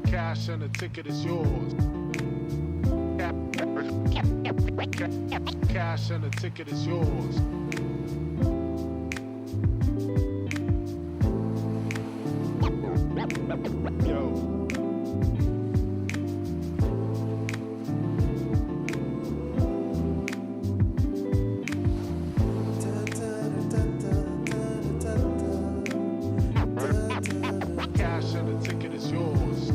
Cash and the ticket is yours. Cash and the ticket is yours. Yo. Cash and the ticket is yours.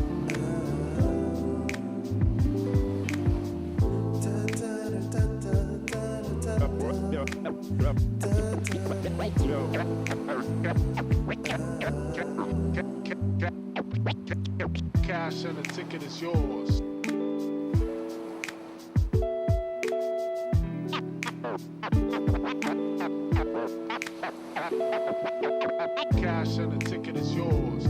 Cash and the ticket is yours. Cash and the ticket is yours.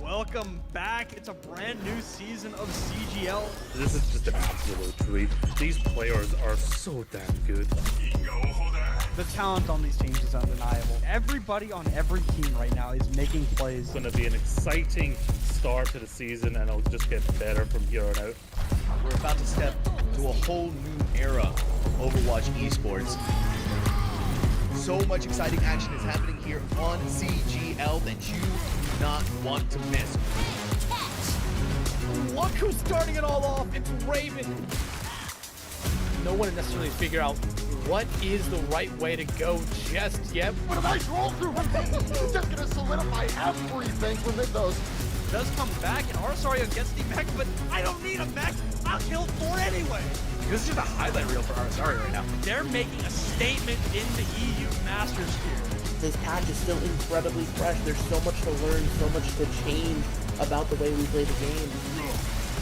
Welcome back. It's a brand new season of CGL. This is just an absolute treat. These players are so damn good. The talent on these teams is undeniable. Everybody on every team right now is making plays. It's going to be an exciting start to the season, and it'll just get better from here on out. We're about to step to a whole new era of Overwatch esports. So much exciting action is happening here on CGL that you do not want to miss. Look who's starting it all off. It's Raven. No one necessarily figure out what is the right way to go just yet. What a nice roll through! It's just gonna solidify everything within those. Does come back, and Arsario gets the mech, but I don't need a mech. I'll kill 4 anyway. This is just a highlight reel for Arsario right now. They're making a statement in the EU Masters here. This patch is still incredibly fresh. There's so much to learn, so much to change about the way we play the game.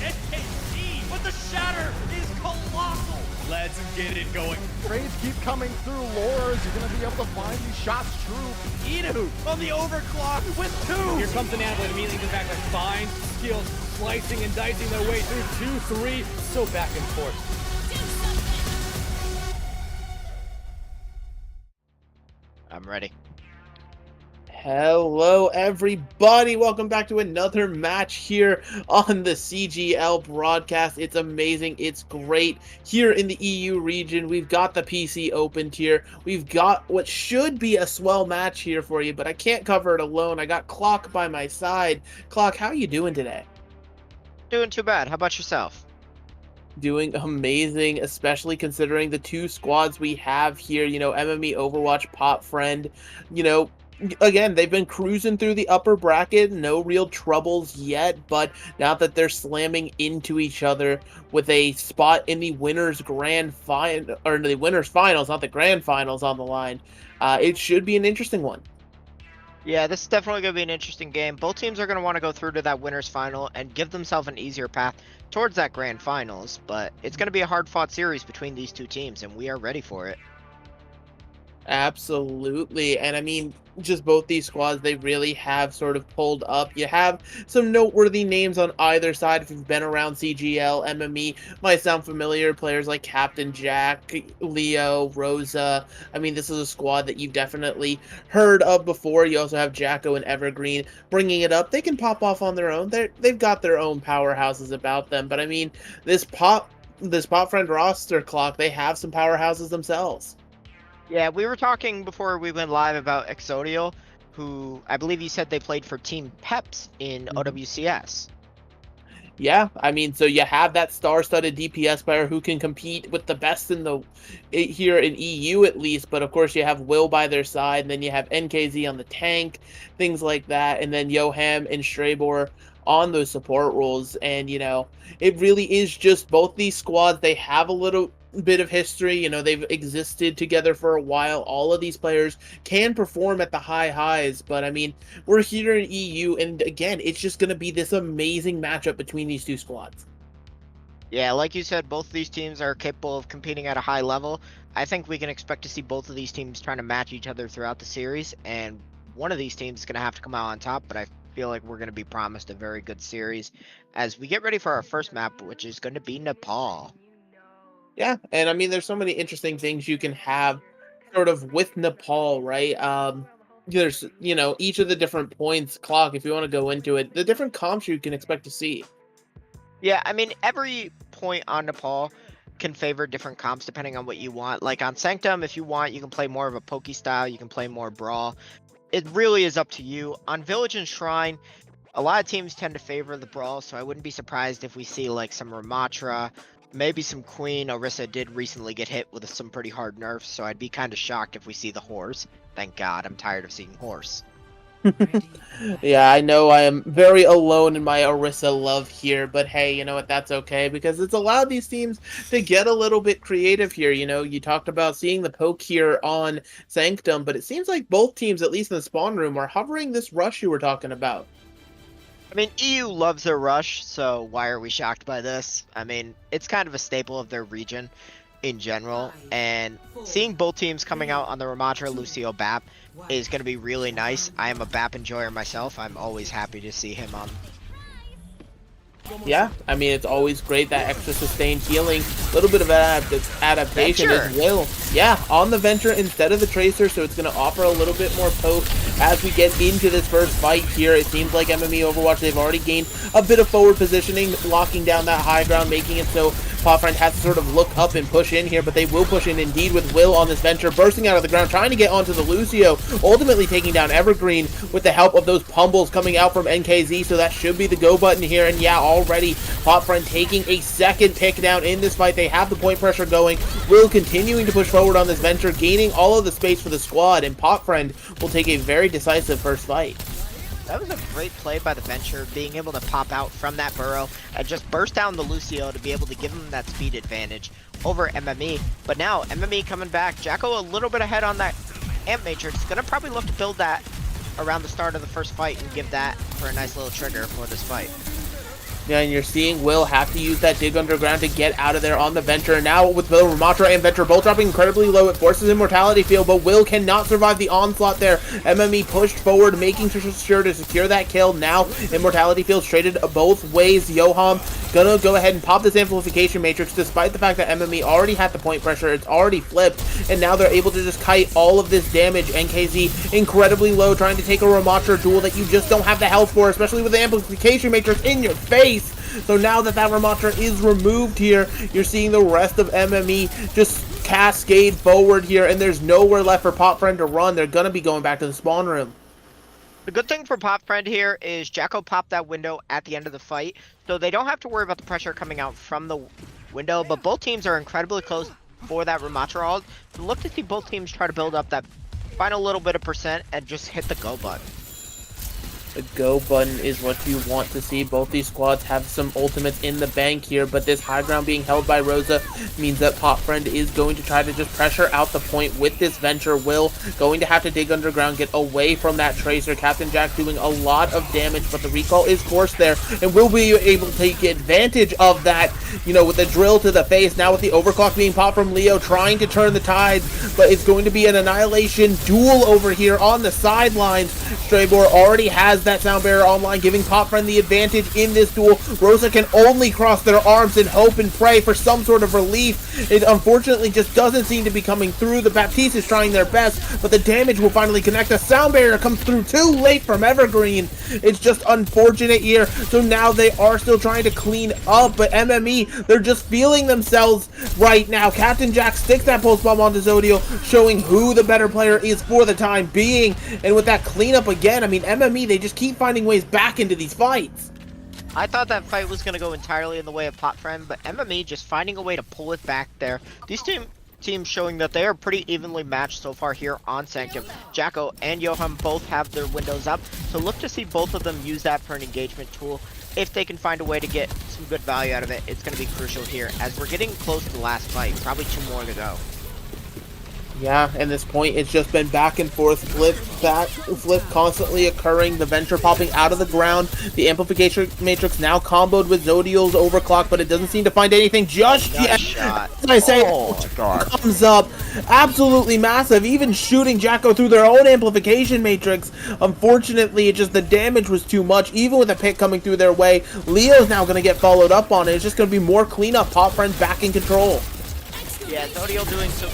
NKC, but the shatter is colossal. Let's get it going. Trades keep coming through. Lures, you're gonna be able to find these shots true. Inu on the overclock with 2. Here comes the Nabla immediately comes back with fine skills, slicing and dicing their way through 2, 3, so back and forth. I'm ready. Hello, everybody. Welcome back to another match here on the CGL broadcast. It's amazing. It's great. Here in the EU region, we've got the PC opened here. We've got what should be a swell match here for you, but I can't cover it alone. I got Clock by my side. Clock, how are you doing today? Doing too bad. How about yourself? Doing amazing, especially considering the 2 squads we have here. You know, MMEOVERWATCH, PotFriend, you know, again, they've been cruising through the upper bracket, no real troubles yet, but now that they're slamming into each other with a spot in the winners grand final, or the winners finals, not the grand finals on the line, it should be an interesting one. Yeah, this is definitely going to be an interesting game. Both teams are going to want to go through to that winners final and give themselves an easier path towards that grand finals, but it's going to be a hard-fought series between these 2 teams, and we are ready for it. Absolutely. And I mean, just both these squads, they really have sort of pulled up. You have some noteworthy names on either side. If you've been around CGL, MME, might sound familiar. Players like Captain Jack, Leo, Rosa. I mean, this is a squad that you've definitely heard of before. You also have Jacko and Evergreen bringing it up. They can pop off on their own. They've got their own powerhouses about them. But I mean, this PotFriend roster, Clock, they have some powerhouses themselves. Yeah, we were talking before we went live about Exodio, who I believe you said they played for Team Peps in OWCS. Yeah, I mean, so you have that star-studded DPS player who can compete with the best in the here in EU at least, but of course you have Will by their side, and then you have NKZ on the tank, things like that, and then Yoham and Strabor on those support roles. And you know, it really is just both these squads, they have a little bit of history. You know, they've existed together for a while. All of these players can perform at the high highs, but I mean, we're here in EU, and again, it's just going to be this amazing matchup between these 2 squads. Yeah, like you said, both of these teams are capable of competing at a high level. I think we can expect to see both of these teams trying to match each other throughout the series, and one of these teams is going to have to come out on top, but I feel like we're going to be promised a very good series as we get ready for our first map, which is going to be Nepal. Yeah, and I mean, there's so many interesting things you can have sort of with Nepal, right? There's, you know, each of the different points clock, if you want to go into it, the different comps you can expect to see. Yeah, I mean, every point on Nepal can favor different comps depending on what you want. Like on Sanctum, if you want, you can play more of a Poke style, you can play more Brawl. It really is up to you. On Village and Shrine, a lot of teams tend to favor the Brawl, so I wouldn't be surprised if we see like some Ramatra, maybe some Queen. Orisa did recently get hit with some pretty hard nerfs, so I'd be kind of shocked if we see the Horse. Thank God, I'm tired of seeing Horse. Yeah, I know I am very alone in my Orisa love here, but hey, you know what, that's okay, because it's allowed these teams to get a little bit creative here. You know, you talked about seeing the poke here on Sanctum, but it seems like both teams, at least in the spawn room, are hovering this rush you were talking about. I mean, EU loves their rush, so why are we shocked by this? I mean, it's kind of a staple of their region in general, and seeing both teams coming out on the Ramatra Lucio BAP is going to be really nice. I am a BAP enjoyer myself. I'm always happy to see him on. Yeah, I mean, it's always great, that extra sustained healing, a little bit of adaptation Venture. as well. Yeah, on the Venture instead of the Tracer, so it's going to offer a little bit more poke as we get into this first fight here. It seems like MME Overwatch, they've already gained a bit of forward positioning, locking down that high ground, making it so PotFriend has to sort of look up and push in here, but they will push in indeed with Will on this Venture, bursting out of the ground, trying to get onto the Lucio, ultimately taking down Evergreen with the help of those pummels coming out from NKZ, so that should be the go button here. And yeah, already PotFriend taking a second pick down in this fight. They have the point pressure going. Will continuing to push forward on this Venture, gaining all of the space for the squad, and PotFriend will take a very decisive first fight. That was a great play by the Venture, being able to pop out from that burrow and just burst down the Lucio to be able to give him that speed advantage over MME. But now, MME coming back, Jacko a little bit ahead on that Amp Matrix. Gonna probably look to build that around the start of the first fight and give that for a nice little trigger for this fight. Yeah, and you're seeing Will have to use that dig underground to get out of there on the Venture. And now with the Ramatra and Venture both dropping incredibly low, it forces Immortality Field, but Will cannot survive the onslaught there. MME pushed forward, making sure to secure that kill. Now Immortality Field traded both ways. Yoham gonna go ahead and pop this Amplification Matrix, despite the fact that MME already had the point pressure. It's already flipped, and now they're able to just kite all of this damage. NKZ incredibly low, trying to take a Ramatra duel that you just don't have the health for, especially with the Amplification Matrix in your face. So now that that Ramatra is removed here, you're seeing the rest of MME just cascade forward here, and there's nowhere left for PotFriend to run. They're gonna be going back to the spawn room. The good thing for PotFriend here is Jacko popped that window at the end of the fight, so they don't have to worry about the pressure coming out from the window, but both teams are incredibly close for that Ramatra ult. So look to see both teams try to build up that final little bit of percent and just hit the go button. The go button is what you want to see. Both these squads have some ultimates in the bank here, but this high ground being held by Rosa means that PotFriend is going to try to just pressure out the point with this Venture. Will going to have to dig underground, get away from that Tracer. Captain Jack doing a lot of damage, but the recall is forced there, and will be able to take advantage of that, you know, with the drill to the face. Now with the overclock being popped from Leo, trying to turn the tides, but it's going to be an annihilation duel over here on the sidelines. Straybor already has that sound barrier online, giving PotFriend the advantage in this duel. Rosa can only cross their arms and hope and pray for some sort of relief. It unfortunately just doesn't seem to be coming through. The Baptiste is trying their best, but the damage will finally connect. The sound barrier comes through too late from Evergreen. It's just unfortunate here. So now they are still trying to clean up, but MME, they're just feeling themselves right now. Captain Jack sticks that pulse bomb onto Zodiel, showing who the better player is for the time being. And with that cleanup again, I mean, MME, they just keep finding ways back into these fights. I thought that fight was going to go entirely in the way of PotFriend, but MME just finding a way to pull it back there. These teams showing that they are pretty evenly matched so far here on Sanctum. Jacko and Johan both have their windows up, so look to see both of them use that for an engagement tool. If they can find a way to get some good value out of it, it's going to be crucial here, as we're getting close to the last fight. Probably 2 more to go. Yeah, and this point, it's just been back and forth, flip constantly occurring, the Venture popping out of the ground, the Amplification Matrix now comboed with Zodiel's Overclock, but it doesn't seem to find anything just Nice yet. shot. As I say, comes up, absolutely massive, even shooting Jacko through their own Amplification Matrix. Unfortunately, it just, the damage was too much, even with a pick coming through their way. Leo's now going to get followed up on it. It's just going to be more cleanup, PotFriend back in control. Yeah, Zodiel doing some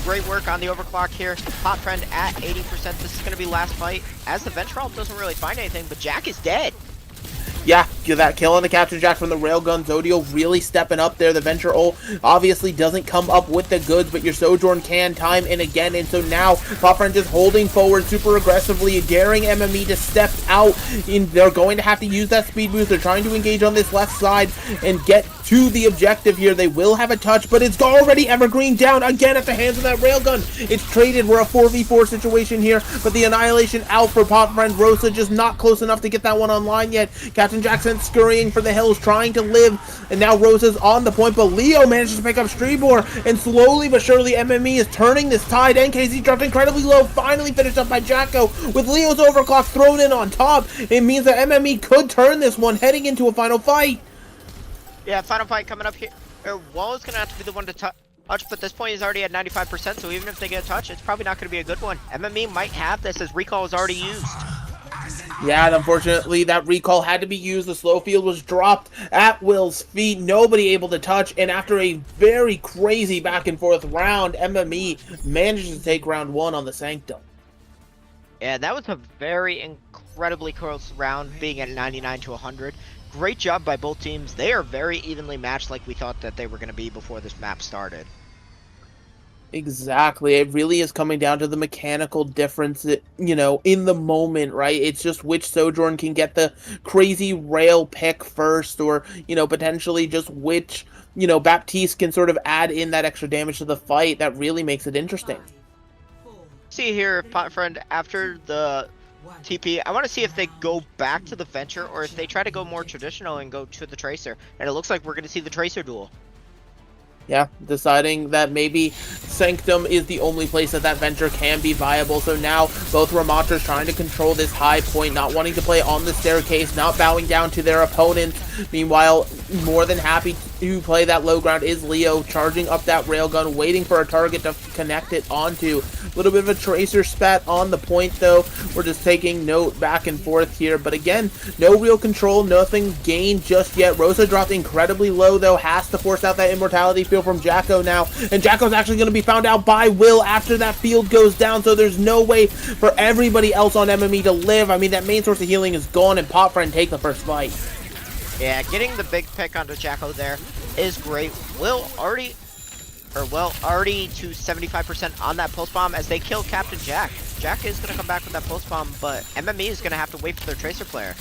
great work on the overclock here. PotFriend at 80%. This is going to be last fight. As the Ventrall doesn't really find anything, but Jack is dead. Yeah, that kill on the Captain Jack from the Railgun. Zodiel really stepping up there. The Venture ult obviously doesn't come up with the goods, but your Sojourn can time and again. And so now, PotFriend just holding forward super aggressively, daring MME to step out. They're going to have to use that speed boost. They're trying to engage on this left side and get to the objective here. They will have a touch, but it's already Evergreen down again at the hands of that Railgun. It's traded. We're a 4v4 situation here, but the Annihilation out for PotFriend. Rosa just not close enough to get that one online yet. Captain Jackson scurrying for the hills, trying to live, and now Rosa's on the point, but Leo manages to pick up Streebor, and slowly but surely MME is turning this tide. NKZ dropped incredibly low, finally finished up by Jacko, with Leo's overclock thrown in on top. It means that MME could turn this one, heading into a final fight. Yeah, final fight coming up here. Wall is going to have to be the one to touch, but at this point he's already at 95%, so even if they get a touch, it's probably not going to be a good one. MME might have this as recall is already used. Yeah, and unfortunately that recall had to be used. The slow field was dropped at Will's feet, nobody able to touch, and after a very crazy back and forth round, MME manages to take round one on the Sanctum. Yeah, that was a very incredibly close round, being at 99 to 100. Great job by both teams. They are very evenly matched like we thought that they were going to be before this map started. Exactly. It really is coming down to the mechanical difference that, in the moment, right? It's just which Sojourn can get the crazy rail pick first, or, potentially just which, Baptiste can sort of add in that extra damage to the fight. That really makes it interesting. See here, PotFriend, after the TP, I want to see if they go back to the Venture or if they try to go more traditional and go to the Tracer. And it looks like we're going to see the Tracer duel. Yeah, deciding that maybe Sanctum is the only place that Venture can be viable. So now both Ramatras trying to control this high point, not wanting to play on the staircase, not bowing down to their opponents. Meanwhile, more than happy to play that low ground is Leo, charging up that railgun, waiting for a target to connect it onto. A little bit of a Tracer spat on the point, though. We're just taking note back and forth here. But again, no real control, nothing gained just yet. Rosa dropped incredibly low, though, has to force out that Immortality field from Jacko now. And Jacko's actually going to be found out by Will after that field goes down, so there's no way for everybody else on MME to live. I mean, that main source of healing is gone, and PotFriend take the first fight. Yeah, getting the big pick onto Jacko there is great. Will already to 75% on that pulse bomb as they kill Captain Jack. Jack is going to come back with that pulse bomb, but MME is going to have to wait for their Tracer player.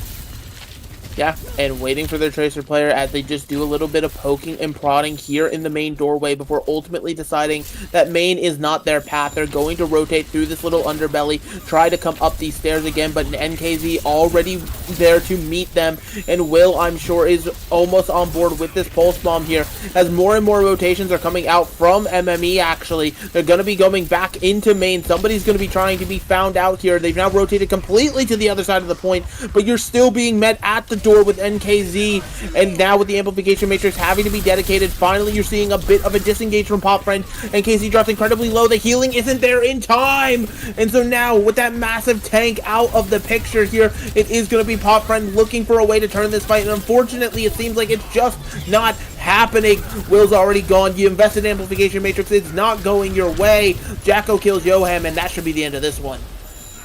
Yeah, and waiting for their Tracer player as they just do a little bit of poking and prodding here in the main doorway before ultimately deciding that main is not their path. They're going to rotate through this little underbelly, try to come up these stairs again, but NKZ already there to meet them, and Will, I'm sure, is almost on board with this pulse bomb here as more and more rotations are coming out from MME. Actually, they're going to be going back into main. Somebody's going to be trying to be found out here. They've now rotated completely to the other side of the point, but you're still being met at the door with NKZ, and now with the Amplification Matrix having to be dedicated, finally you're seeing a bit of a disengage from PotFriend. NKZ drops incredibly low, the healing isn't there in time, and so now with that massive tank out of the picture here, it is going to be PotFriend looking for a way to turn this fight, and unfortunately it seems like it's just not happening. Will's already gone. You invested in Amplification Matrix, it's not going your way. Jacko kills Yoham, and that should be the end of this one.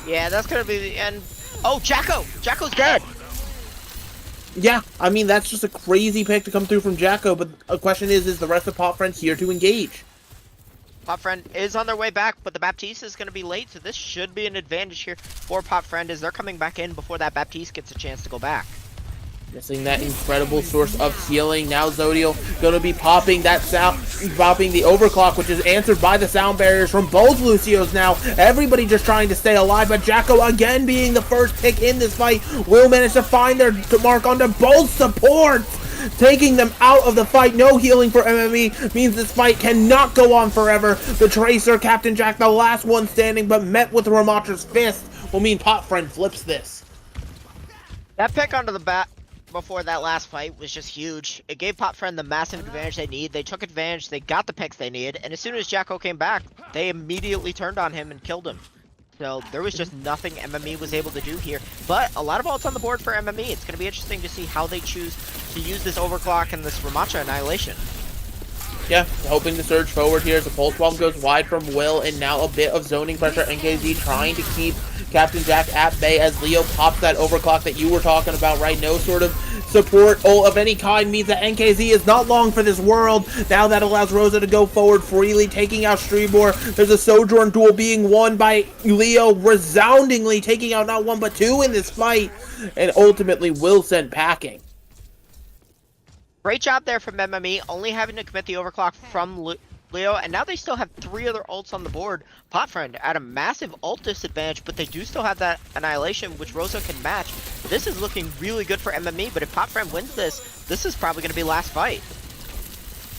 Yeah, that's going to be the end. Oh, Jacko's dead. Yeah, I mean, that's just a crazy pick to come through from Jacko, but the question is the rest of PotFriend here to engage? PotFriend is on their way back, but the Baptiste is going to be late, so this should be an advantage here for PotFriend as they're coming back in before that Baptiste gets a chance to go back. Missing that incredible source of healing. Now Zodiel going to be popping that sound, popping the overclock, which is answered by the sound barriers from both Lucios now. Everybody just trying to stay alive, but Jacko again being the first pick in this fight will manage to find their mark onto both supports. taking them out of the fight. No healing for MME means this fight cannot go on forever. The Tracer, Captain Jack, the last one standing, but met with Ramatra's fist will mean PotFriend flips this. That pick onto the bat before that last fight was just huge. It gave PotFriend the massive advantage they need. They took advantage, they got the picks they needed, and as soon as Jacko came back, they immediately turned on him and killed him. So there was just nothing MME was able to do here. But a lot of ults on the board for MME. It's going to be interesting to see how they choose to use this overclock and this Ramatra Annihilation. Yeah, hoping to surge forward here as the Pulse Bomb goes wide from Will, and now a bit of zoning pressure. NKZ trying to keep Captain Jack at bay as Leo pops that overclock that you were talking about, right? No sort of support ult of any kind means that NKZ is not long for this world. Now that allows Rosa to go forward freely, taking out Strebor. There's a Sojourn duel being won by Leo, resoundingly taking out not one but two in this fight, and ultimately Will sent packing. Great job there from MME, only having to commit the overclock from Leo, and now they still have 3 other ults on the board. PotFriend at a massive ult disadvantage, but they do still have that Annihilation, which Rosa can match. This is looking really good for MME, but if PotFriend wins this is probably going to be last fight.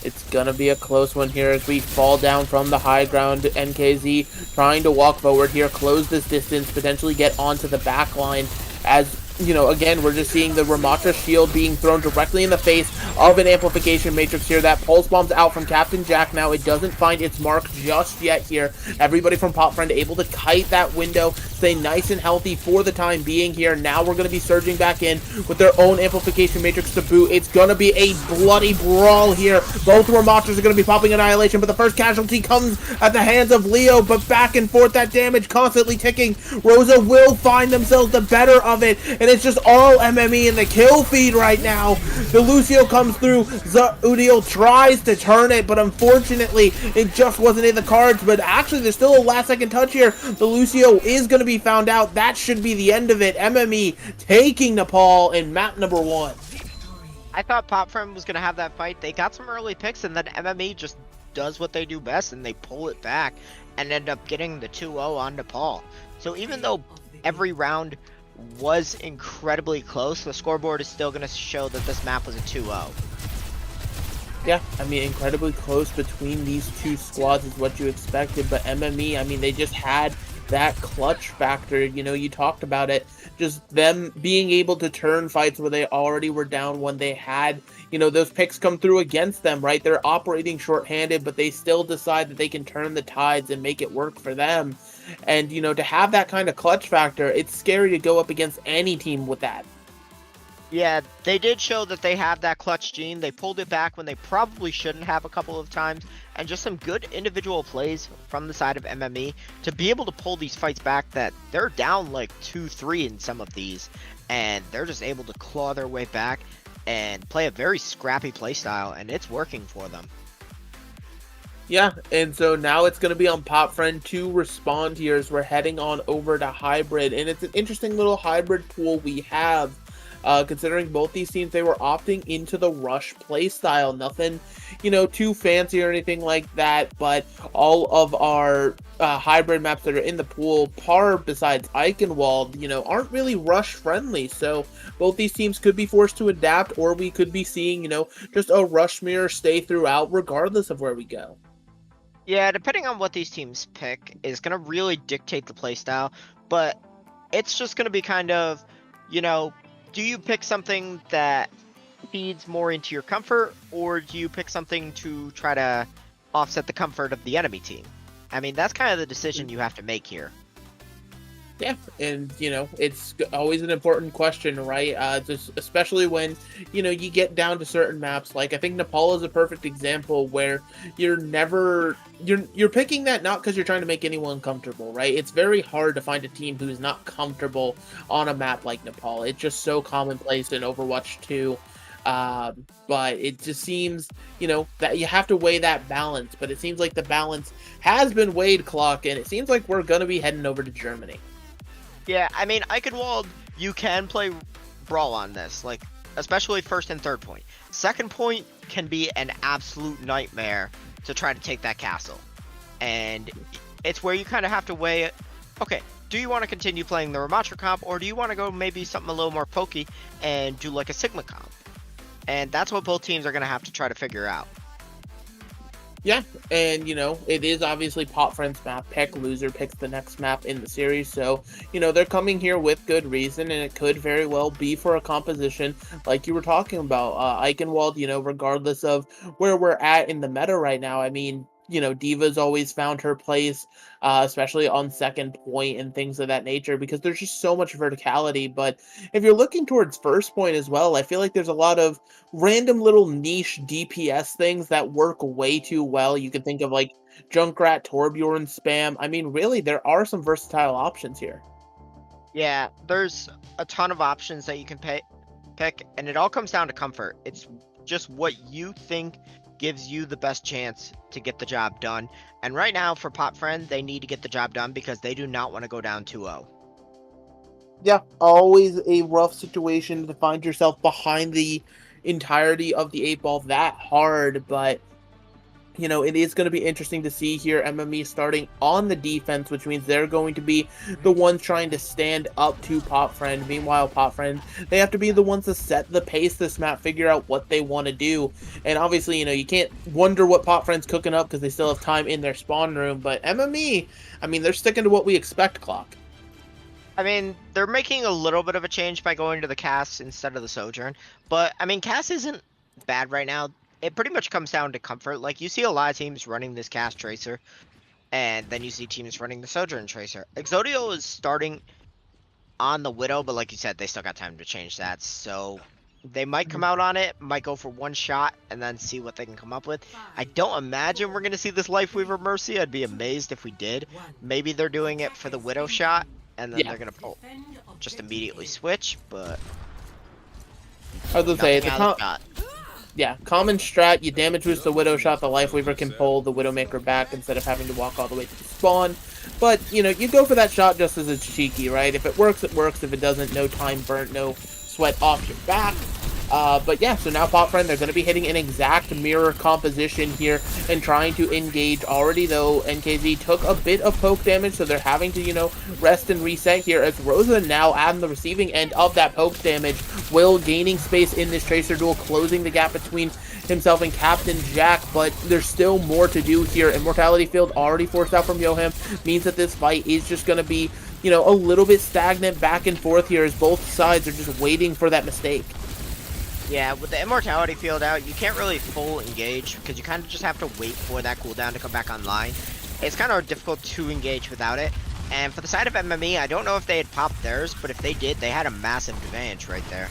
It's gonna be a close one here as we fall down from the high ground. NKZ trying to walk forward here, close this distance, potentially get onto the back line as, you know, again, we're just seeing the Ramatra shield being thrown directly in the face of an amplification matrix here. That Pulse Bomb's out from Captain Jack now. It doesn't find its mark just yet here. Everybody from PotFriend able to kite that window, stay nice and healthy for the time being here. Now we're going to be surging back in with their own amplification matrix to boot. It's going to be a bloody brawl here. Both Ramatras are going to be popping Annihilation, but the first casualty comes at the hands of Leo, but back and forth, that damage constantly ticking. Rosa will find themselves the better of it, and it's just all MME in the kill feed right now. The Lucio comes through. Udiel tries to turn it, but unfortunately, it just wasn't in the cards. But actually, there's still a last-second touch here. The Lucio is going to be found out. That should be the end of it. MME taking Nepal in map number 1. I thought PotFriend was going to have that fight. They got some early picks, and then MME just does what they do best, and they pull it back and end up getting the 2-0 on Nepal. So even though every round was incredibly close, the scoreboard is still going to show that this map was a 2-0. Yeah, I mean, incredibly close between these two squads is what you expected, but MME, I mean, they just had that clutch factor. You know, you talked about it, just them being able to turn fights where they already were down when they had, you know, those picks come through against them, right? They're operating shorthanded, but they still decide that they can turn the tides and make it work for them. And, you know, to have that kind of clutch factor, it's scary to go up against any team with that. Yeah, they did show that they have that clutch gene. They pulled it back when they probably shouldn't have a couple of times, and just some good individual plays from the side of MME to be able to pull these fights back that they're down like 2-3 in some of these, and they're just able to claw their way back and play a very scrappy play style, and it's working for them. Yeah, and so now it's going to be on PotFriend to respond here as we're heading on over to Hybrid, and it's an interesting little hybrid pool we have. Considering both these teams, they were opting into the rush playstyle. Nothing, you know, too fancy or anything like that, but all of our hybrid maps that are in the pool, par besides Eichenwald, you know, aren't really rush friendly. So both these teams could be forced to adapt, or we could be seeing, you know, just a rush mirror stay throughout regardless of where we go. Yeah, depending on what these teams pick is going to really dictate the playstyle, but it's just going to be kind of, you know, do you pick something that feeds more into your comfort, or do you pick something to try to offset the comfort of the enemy team? I mean, that's kind of the decision you have to make here. Yeah, and, you know, it's always an important question, right? Just especially when, you know, you get down to certain maps. Like, I think Nepal is a perfect example where you're picking that not because you're trying to make anyone comfortable, right? It's very hard to find a team who's not comfortable on a map like Nepal. It's just so commonplace in Overwatch 2. But it just seems, you know, that you have to weigh that balance. But it seems like the balance has been weighed, Clock, and it seems like we're going to be heading over to Germany. Yeah, I mean, Eichenwald, you can play Brawl on this, like, especially first and third point. Second point can be an absolute nightmare to try to take that castle. And it's where you kind of have to weigh it. Okay, do you want to continue playing the Ramatra comp, or do you want to go maybe something a little more pokey and do like a Sigma comp? And that's what both teams are going to have to try to figure out. Yeah, and it is obviously PotFriend's map pick. Loser picks the next map in the series, so they're coming here with good reason, and it could very well be for a composition like you were talking about, Eichenwald. Regardless of where we're at in the meta right now, I mean, Diva's always found her place, especially on second point and things of that nature, because there's just so much verticality. But if you're looking towards first point as well, I feel like there's a lot of random little niche DPS things that work way too well. You can think of like Junkrat, Torbjorn spam. I mean, really, there are some versatile options here. Yeah, there's a ton of options that you can pick, and it all comes down to comfort. It's just what you think gives you the best chance to get the job done. And right now for PotFriend, they need to get the job done because they do not want to go down 2-0. Yeah, always a rough situation to find yourself behind the entirety of the 8-ball that hard, but it is going to be interesting to see here MME starting on the defense, which means they're going to be the ones trying to stand up to PotFriend. Meanwhile, PotFriend, they have to be the ones to set the pace this map, figure out what they want to do. And obviously, you can't wonder what PotFriend's cooking up because they still have time in their spawn room. But MME, I mean, they're sticking to what we expect, Clock. I mean, they're making a little bit of a change by going to the Cass instead of the Sojourn. But, I mean, Cass isn't bad right now. It pretty much comes down to comfort. Like, you see a lot of teams running this Cass Tracer, and then you see teams running the Sojourn Tracer. Exodio is starting on the Widow, but like you said, they still got time to change that. So they might come out on it, might go for one shot, and then see what they can come up with. I don't imagine we're going to see this Lifeweaver Mercy. I'd be amazed if we did. Maybe they're doing it for the Widow shot, and then they're going to just immediately switch, but I was going to say, common strat, you damage boost the Widow shot, the Lifeweaver can pull the Widowmaker back instead of having to walk all the way to the spawn. But, you go for that shot just as it's cheeky, right? If it works, it works. If it doesn't, no time burnt, no sweat off your back. But yeah, so now PotFriend, they're going to be hitting an exact mirror composition here and trying to engage already, though NKZ took a bit of poke damage, so they're having to, rest and reset here as Rosa now on the receiving end of that poke damage. Will gaining space in this Tracer duel, closing the gap between himself and Captain Jack, but there's still more to do here. Immortality Field already forced out from Yoham means that this fight is just going to be, a little bit stagnant back and forth here as both sides are just waiting for that mistake. Yeah, with the Immortality Field out, you can't really full engage because you kind of just have to wait for that cooldown to come back online. It's kind of difficult to engage without it. And for the side of MME, I don't know if they had popped theirs, but if they did, they had a massive advantage right there.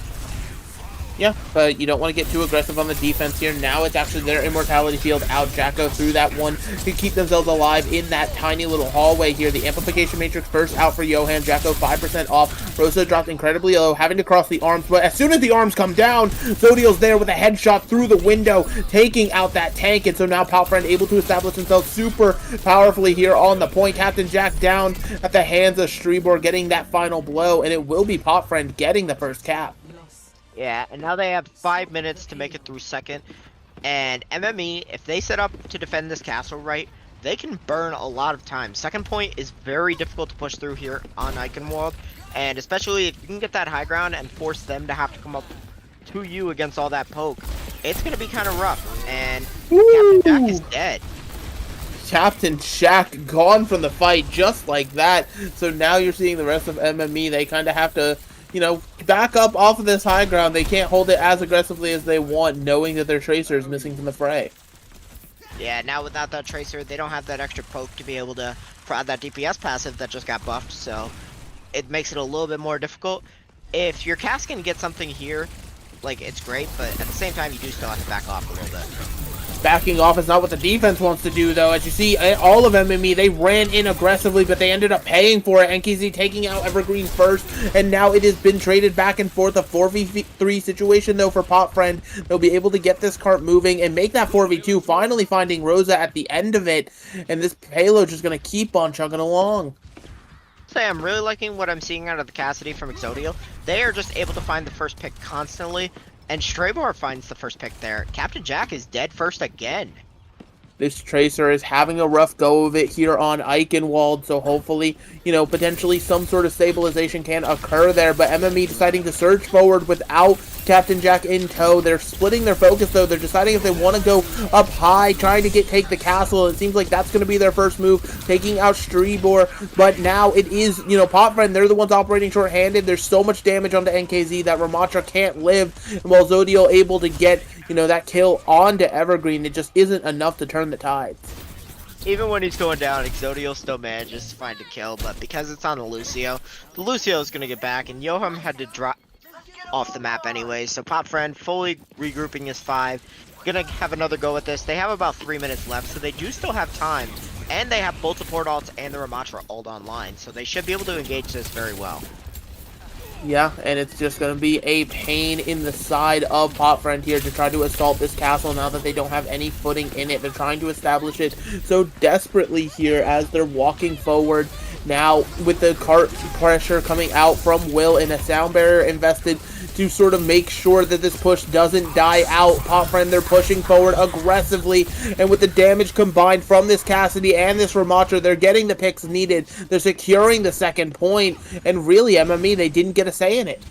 Yeah, but you don't want to get too aggressive on the defense here. Now it's actually their Immortality Field out. Jacko through that one to keep themselves alive in that tiny little hallway here. The Amplification Matrix burst out for Yohan. Jacko 5% off. Rosa dropped incredibly low, having to cross the arms. But as soon as the arms come down, Zodiel's there with a headshot through the window, taking out that tank. And so now PotFriend able to establish himself super powerfully here on the point. Captain Jack down at the hands of Strebor, getting that final blow. And it will be PotFriend getting the first cap. Yeah, and now they have 5 minutes to make it through second. And MME, if they set up to defend this castle right, they can burn a lot of time. Second point is very difficult to push through here on Eichenwald. And especially if you can get that high ground and force them to have to come up to you against all that poke, it's going to be kind of rough. And Captain Jack is dead. Captain Jack gone from the fight just like that. So now you're seeing the rest of MME. They kind of have to, back up off of this high ground. They can't hold it as aggressively as they want, knowing that their Tracer is missing from the fray. Yeah, now without that Tracer, they don't have that extra poke to be able to prod that DPS passive that just got buffed, so it makes it a little bit more difficult. If your Cass can get something here, it's great, but at the same time, you do still have to back off a little bit. Backing off is not what the defense wants to do, though. As you see, all of MME, they ran in aggressively, but they ended up paying for it. NKZ taking out Evergreen first, and now it has been traded back and forth. A 4v3 situation, though, for PotFriend. They'll be able to get this cart moving and make that 4v2, finally finding Rosa at the end of it, and this payload just going to keep on chugging along. I'm really liking what I'm seeing out of the Cassidy from Exodio. They are just able to find the first pick constantly, and Strebor finds the first pick there. Captain Jack is dead first again. This Tracer is having a rough go of it here on Eichenwald, so hopefully, potentially some sort of stabilization can occur there, but MME deciding to surge forward without Captain Jack in tow. They're splitting their focus, though. They're deciding if they want to go up high, trying to take the castle. It seems like that's going to be their first move, taking out Strebor. But now it is, you know, PotFriend. They're the ones operating short-handed. There's so much damage onto NKZ that Ramattra can't live. And while Zodiel able to get, you know, that kill onto Evergreen, it just isn't enough to turn the tides. Even when he's going down, Exodio still manages to find a kill, but because it's on the Lucio is going to get back, and Yoham had to drop off the map anyway, so PotFriend fully regrouping his 5. Gonna have another go at this. They have about 3 minutes left, so they do still have time, and they have both the port alts and the Ramattra ult online, so they should be able to engage this very well. Yeah, and it's just going to be a pain in the side of PotFriend here to try to assault this castle now that they don't have any footing in it. They're trying to establish it so desperately here as they're walking forward. Now, with the cart pressure coming out from Will and a sound barrier invested to sort of make sure that this push doesn't die out. PotFriend, they're pushing forward aggressively, and with the damage combined from this Cassidy and this Ramattra, they're getting the picks needed. They're securing the second point, and really, MME, they didn't get a say in it.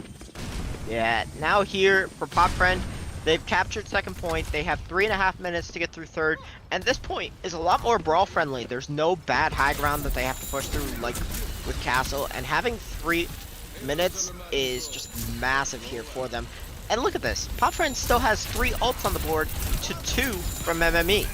Yeah, now here for PotFriend, they've captured second point. They have 3.5 minutes to get through third, and this point is a lot more brawl friendly. There's no bad high ground that they have to push through like with Castle, and having 3 minutes is just massive here for them. And look at this, PotFriend still has 3 ults on the board to 2 from MME.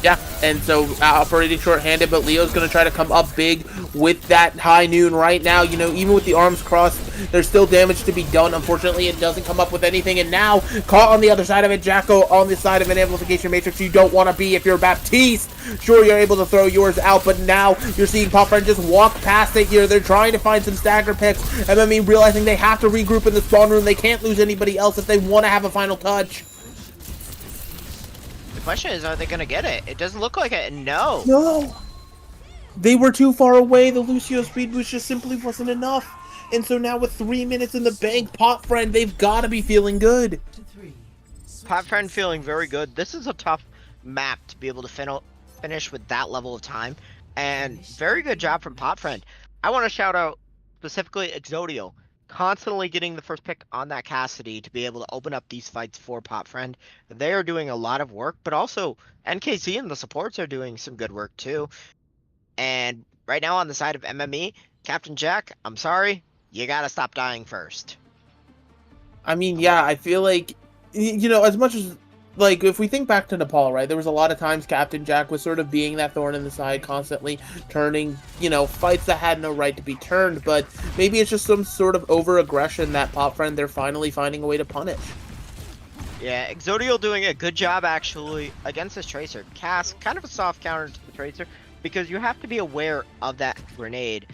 Yeah, and so operating short-handed, but Leo's going to try to come up big with that high noon right now. You know, even with the arms crossed, there's still damage to be done. Unfortunately, it doesn't come up with anything, and now caught on the other side of it. Jacko on the side of an amplification matrix you don't want to be if you're Baptiste. Sure, you're able to throw yours out, but now you're seeing PotFriend just walk past it here. They're trying to find some stagger picks. MME realizing they have to regroup in the spawn room. They can't lose anybody else if they want to have a final touch. The question is, are they going to get it? It doesn't look like it. No. No. They were too far away. The Lucio speed boost just simply wasn't enough. And so now with 3 minutes in the bank, PotFriend, they've got to be feeling good. PotFriend feeling very good. This is a tough map to be able to finish with that level of time. And very good job from PotFriend. I want to shout out specifically Exodio, constantly getting the first pick on that Cassidy to be able to open up these fights for PotFriend. They are doing a lot of work, but also NKC and the supports are doing some good work too. And right now on the side of MME, Captain Jack, I'm sorry, you gotta stop dying first. I mean, yeah, I feel like, you know, as much as, like, if we think back to Nepal, right, there was a lot of times Captain Jack was sort of being that thorn in the side, constantly turning, you know, fights that had no right to be turned, but maybe it's just some sort of over-aggression that PotFriend, they're finally finding a way to punish. Yeah, Exodio doing a good job, actually, against this Tracer. Cass, kind of a soft counter to the Tracer, because you have to be aware of that grenade,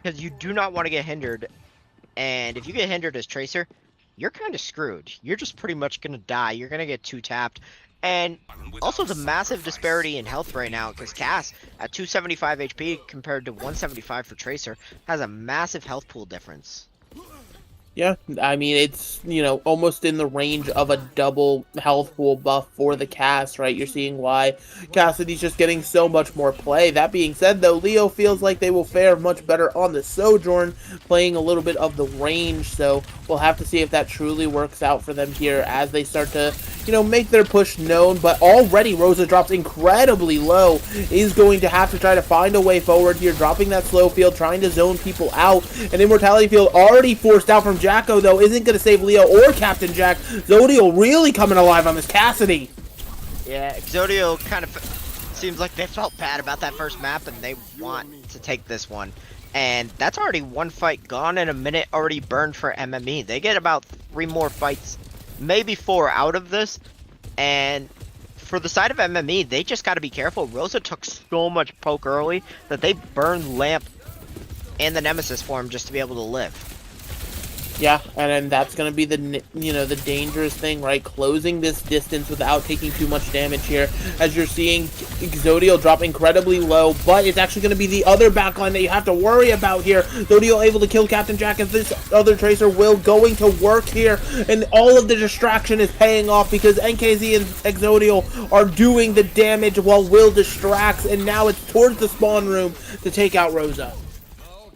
because you do not want to get hindered, and if you get hindered as Tracer, you're kind of screwed. You're just pretty much going to die. You're going to get 2-tapped. And also the massive disparity in health right now, because Cass, at 275 HP compared to 175 for Tracer, has a massive health pool difference. Yeah, I mean, it's, you know, almost in the range of a double health pool buff for the Cass, right? You're seeing why Cassidy's just getting so much more play. That being said, though, Leo feels like they will fare much better on the Sojourn, playing a little bit of the range, so we'll have to see if that truly works out for them here as they start to, you know, make their push known. But already Rosa drops incredibly low, is going to have to try to find a way forward here, dropping that slow field, trying to zone people out. An Immortality field already forced out from Jacko, though, isn't going to save Leo or Captain Jack. Zodiel really coming alive on this Cassidy. Yeah, Exodio kind of seems like they felt bad about that first map, and they want to take this one. And that's already one fight gone and a minute already burned for MME. They get about 3 more fights, maybe 4 out of this. And for the side of MME, they just got to be careful. Rosa took so much poke early that they burned Lamp and the Nemesis for him just to be able to live. Yeah, and then that's going to be the, you know, the dangerous thing, right? Closing this distance without taking too much damage here, as you're seeing Zodiel drop incredibly low, but it's actually going to be the other backline that you have to worry about here. Zodiel able to kill Captain Jack, as this other Tracer Will going to work here, and all of the distraction is paying off because NKZ and Exodiel are doing the damage while Will distracts, and now it's towards the spawn room to take out Rosa.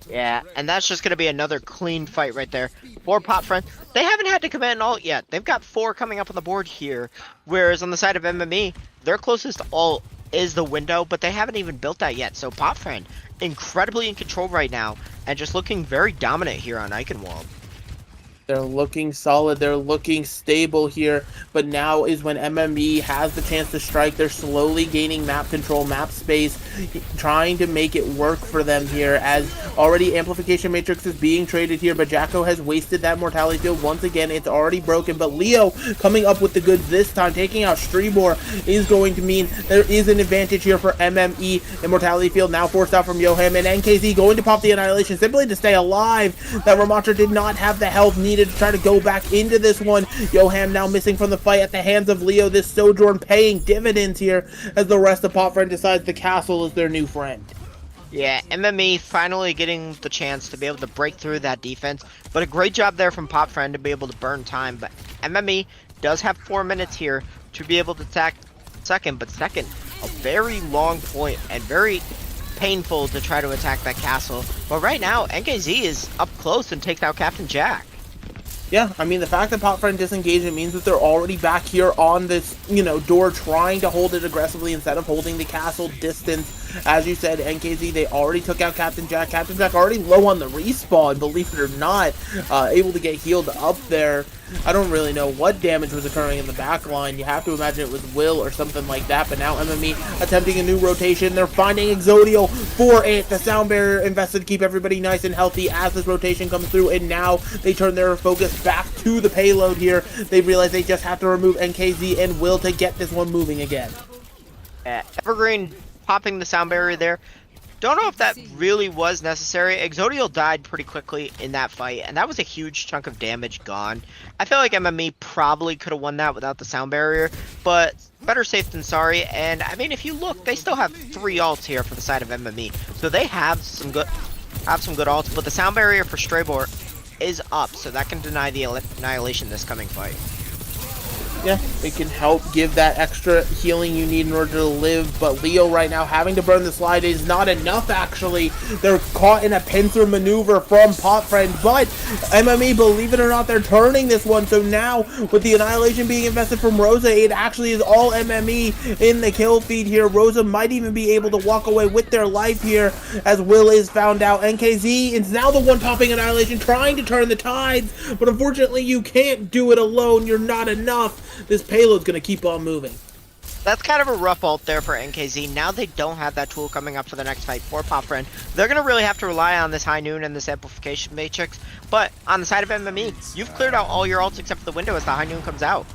Yeah, and that's just going to be another clean fight right there for PotFriend. They haven't had to commit an ult yet. They've got 4 coming up on the board here, whereas on the side of MME, their closest ult is the window, but they haven't even built that yet. So PotFriend, incredibly in control right now, and just looking very dominant here on Eichenwald. They're looking solid. They're looking stable here. But now is when MME has the chance to strike. They're slowly gaining map control, map space, trying to make it work for them here. As already Amplification Matrix is being traded here, but Jacko has wasted that Mortality Field once again. It's already broken. But Leo coming up with the goods this time, taking out Strebor, is going to mean there is an advantage here for MME. Immortality Field now forced out from Yoham, and NKZ going to pop the Annihilation simply to stay alive. That Ramattra did not have the health needed to try to go back into this one. Yoham now missing from the fight at the hands of Leo. This Sojourn paying dividends here as the rest of PotFriend decides the castle is their new friend. Yeah, MME finally getting the chance to be able to break through that defense, but a great job there from PotFriend to be able to burn time. But MME does have 4 minutes here to be able to attack second, but second, a very long point and very painful to try to attack that castle. But right now, NKZ is up close and takes out Captain Jack. Yeah, I mean, the fact that PotFriend disengaged, it means that they're already back here on this, door, trying to hold it aggressively instead of holding the castle distance. As you said, NKZ, they already took out Captain Jack. Captain Jack already low on the respawn, believe it or not, able to get healed up there. I don't really know what damage was occurring in the back line. You have to imagine it was Will or something like that, but now MME attempting a new rotation. They're finding Exodio for it. The sound barrier invested to keep everybody nice and healthy as this rotation comes through, and now they turn their focus back to the payload here. They realize they just have to remove NKZ and Will to get this one moving again. Evergreen popping the sound barrier there. Don't know if that really was necessary. Exodio died pretty quickly in that fight, and that was a huge chunk of damage gone. I feel like MME probably could have won that without the sound barrier, but better safe than sorry. And I mean, if you look, they still have 3 ults here for the side of MME, so they have some good ults. But the sound barrier for Strebor is up, so that can deny the Annihilation this coming fight. Yeah, it can help give that extra healing you need in order to live, but Leo right now having to burn the slide is not enough, actually. They're caught in a pincer maneuver from PotFriend, but MME, believe it or not, they're turning this one, so now, with the Annihilation being invested from Rosa, it actually is all MME in the kill feed here. Rosa might even be able to walk away with their life here, as Will is found out. NKZ is now the one popping Annihilation, trying to turn the tides, but unfortunately you can't do it alone. You're not enough. This payload's going to keep on moving. That's kind of a rough ult there for NKZ. Now they don't have that tool coming up for the next fight for PotFriend. They're going to really have to rely on this High Noon and this Amplification Matrix. But on the side of MME, you've cleared out all your ults except for the window as the High Noon comes out.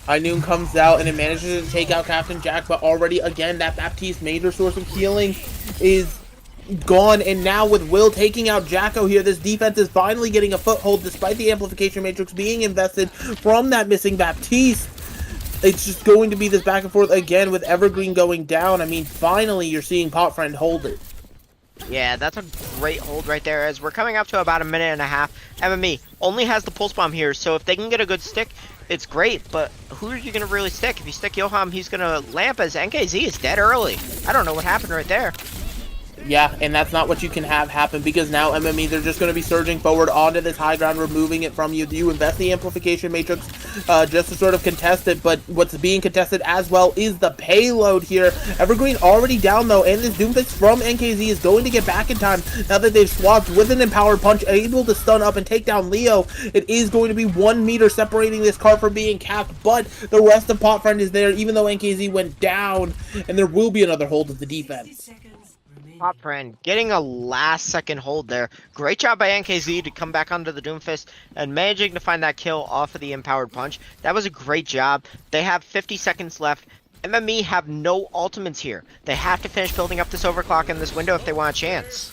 High Noon comes out and it manages to take out Captain Jack, but already, again, that Baptiste major source of healing is gone, and now with Will taking out Jacko here, this defense is finally getting a foothold despite the Amplification Matrix being invested from that missing Baptiste. It's just going to be this back and forth again with Evergreen going down. I mean, finally you're seeing PotFriend hold it. Yeah, that's a great hold right there as we're coming up to about a minute and a half. MME only has the Pulse Bomb here, so if they can get a good stick, it's great, but who are you going to really stick? If you stick Yoham, he's going to lamp as NKZ is dead early. I don't know what happened right there. Yeah, and that's not what you can have happen, because now MME, they're just going to be surging forward onto this high ground, removing it from you. You invest the Amplification Matrix just to sort of contest it, but what's being contested as well is the payload here. Evergreen already down, though, and this Doomfist from NKZ is going to get back in time now that they've swapped with an Empowered Punch, able to stun up and take down Leo. It is going to be 1 meter separating this card from being capped, but the rest of PotFriend is there, even though NKZ went down, and there will be another hold of the defense. PotFriend getting a last second hold there. Great job by NKZ to come back onto the Doomfist and managing to find that kill off of the Empowered Punch. That was a great job. They have 50 seconds left. MME have no ultimates here. They have to finish building up this overclock in this window if they want a chance.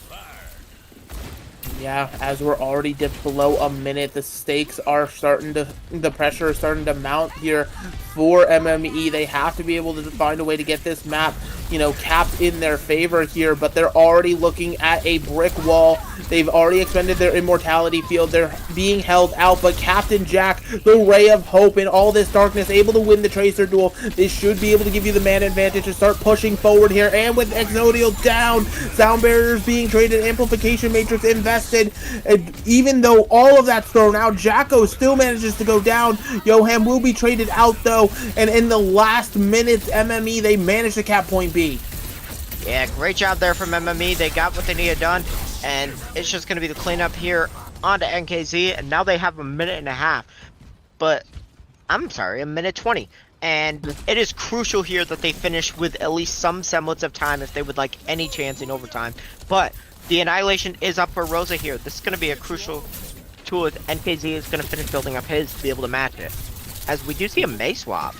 Yeah, as we're already dipped below a minute, the stakes are the pressure is starting to mount here for MME. They have to be able to find a way to get this map, you know, capped in their favor here, but they're already looking at a brick wall. They've already expended their immortality field. They're being held out, but Captain Jack, the ray of hope in all this darkness, able to win the Tracer duel. This should be able to give you the man advantage to start pushing forward here, and with Exodial down, sound barriers being traded, amplification matrix invested. And even though all of that's thrown out, Jacko still manages to go down. Yoham will be traded out though, and in the last minutes, MME, they managed to cap point B. Yeah, great job there from MME. They got what they needed done, and it's just going to be the cleanup here onto NKZ, and now they have a minute and a half. But, I'm sorry, a minute 20. And it is crucial here that they finish with at least some semblance of time if they would like any chance in overtime. But the Annihilation is up for Rosa here. This is going to be a crucial tool if NKZ is going to finish building up his to be able to match it. As we do see a Mei swap.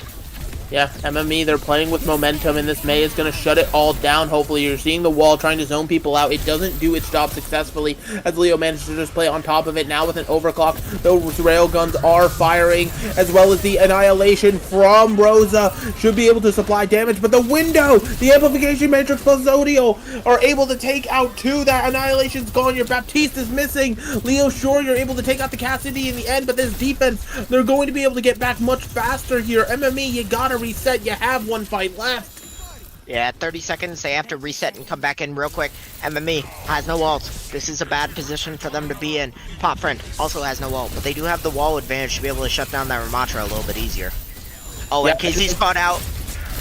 Yeah, MME, they're playing with momentum, and this Mei is going to shut it all down, hopefully. You're seeing the wall trying to zone people out. It doesn't do its job successfully, as Leo manages to just play on top of it. Now with an overclock, those railguns are firing, as well as the Annihilation from Rosa should be able to supply damage. But the window, the Amplification Matrix plus Zodial are able to take out two. That Annihilation's gone. Your Baptiste is missing. Leo, sure, you're able to take out the Cassidy in the end, but this defense, they're going to be able to get back much faster here. MME, you gotta reset. You have one fight left. Yeah, 30 seconds. They have to reset and come back in real quick. MME has no ults. This is a bad position for them to be in. PotFriend also has no ult, but they do have the wall advantage to be able to shut down that Ramatra a little bit easier. Oh, and KZ's caught out.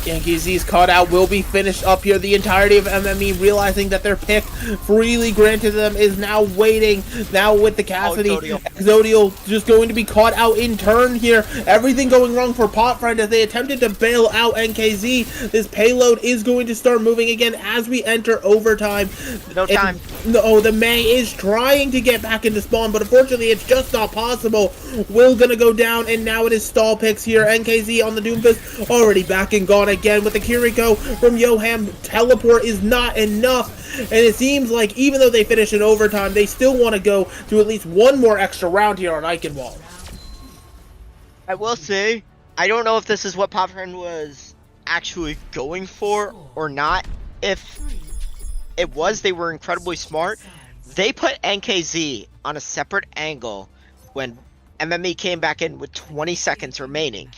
KZ's caught out, will be finished up here. The entirety of MME realizing that their pick freely granted them is now waiting. Now with the Cassidy, Zodial just going to be caught out in turn here. Everything going wrong for PotFriend as they attempted to bail out NKZ. This payload is going to start moving again as we enter overtime. No time. No, the Mei is trying to get back into spawn, but unfortunately it's just not possible. Will gonna go down, and now it is stall picks here. NKZ on the Doomfist, already back and gone again with the Kiriko from Yoham. Teleport is not enough, and it seems like even though they finish in overtime, they still want to go to at least one more extra round here on Eichenwald. I will say, I don't know if this is what PotFriend was actually going for or not. If it was, they were incredibly smart. They put NKZ on a separate angle when MME came back in with 20 seconds remaining.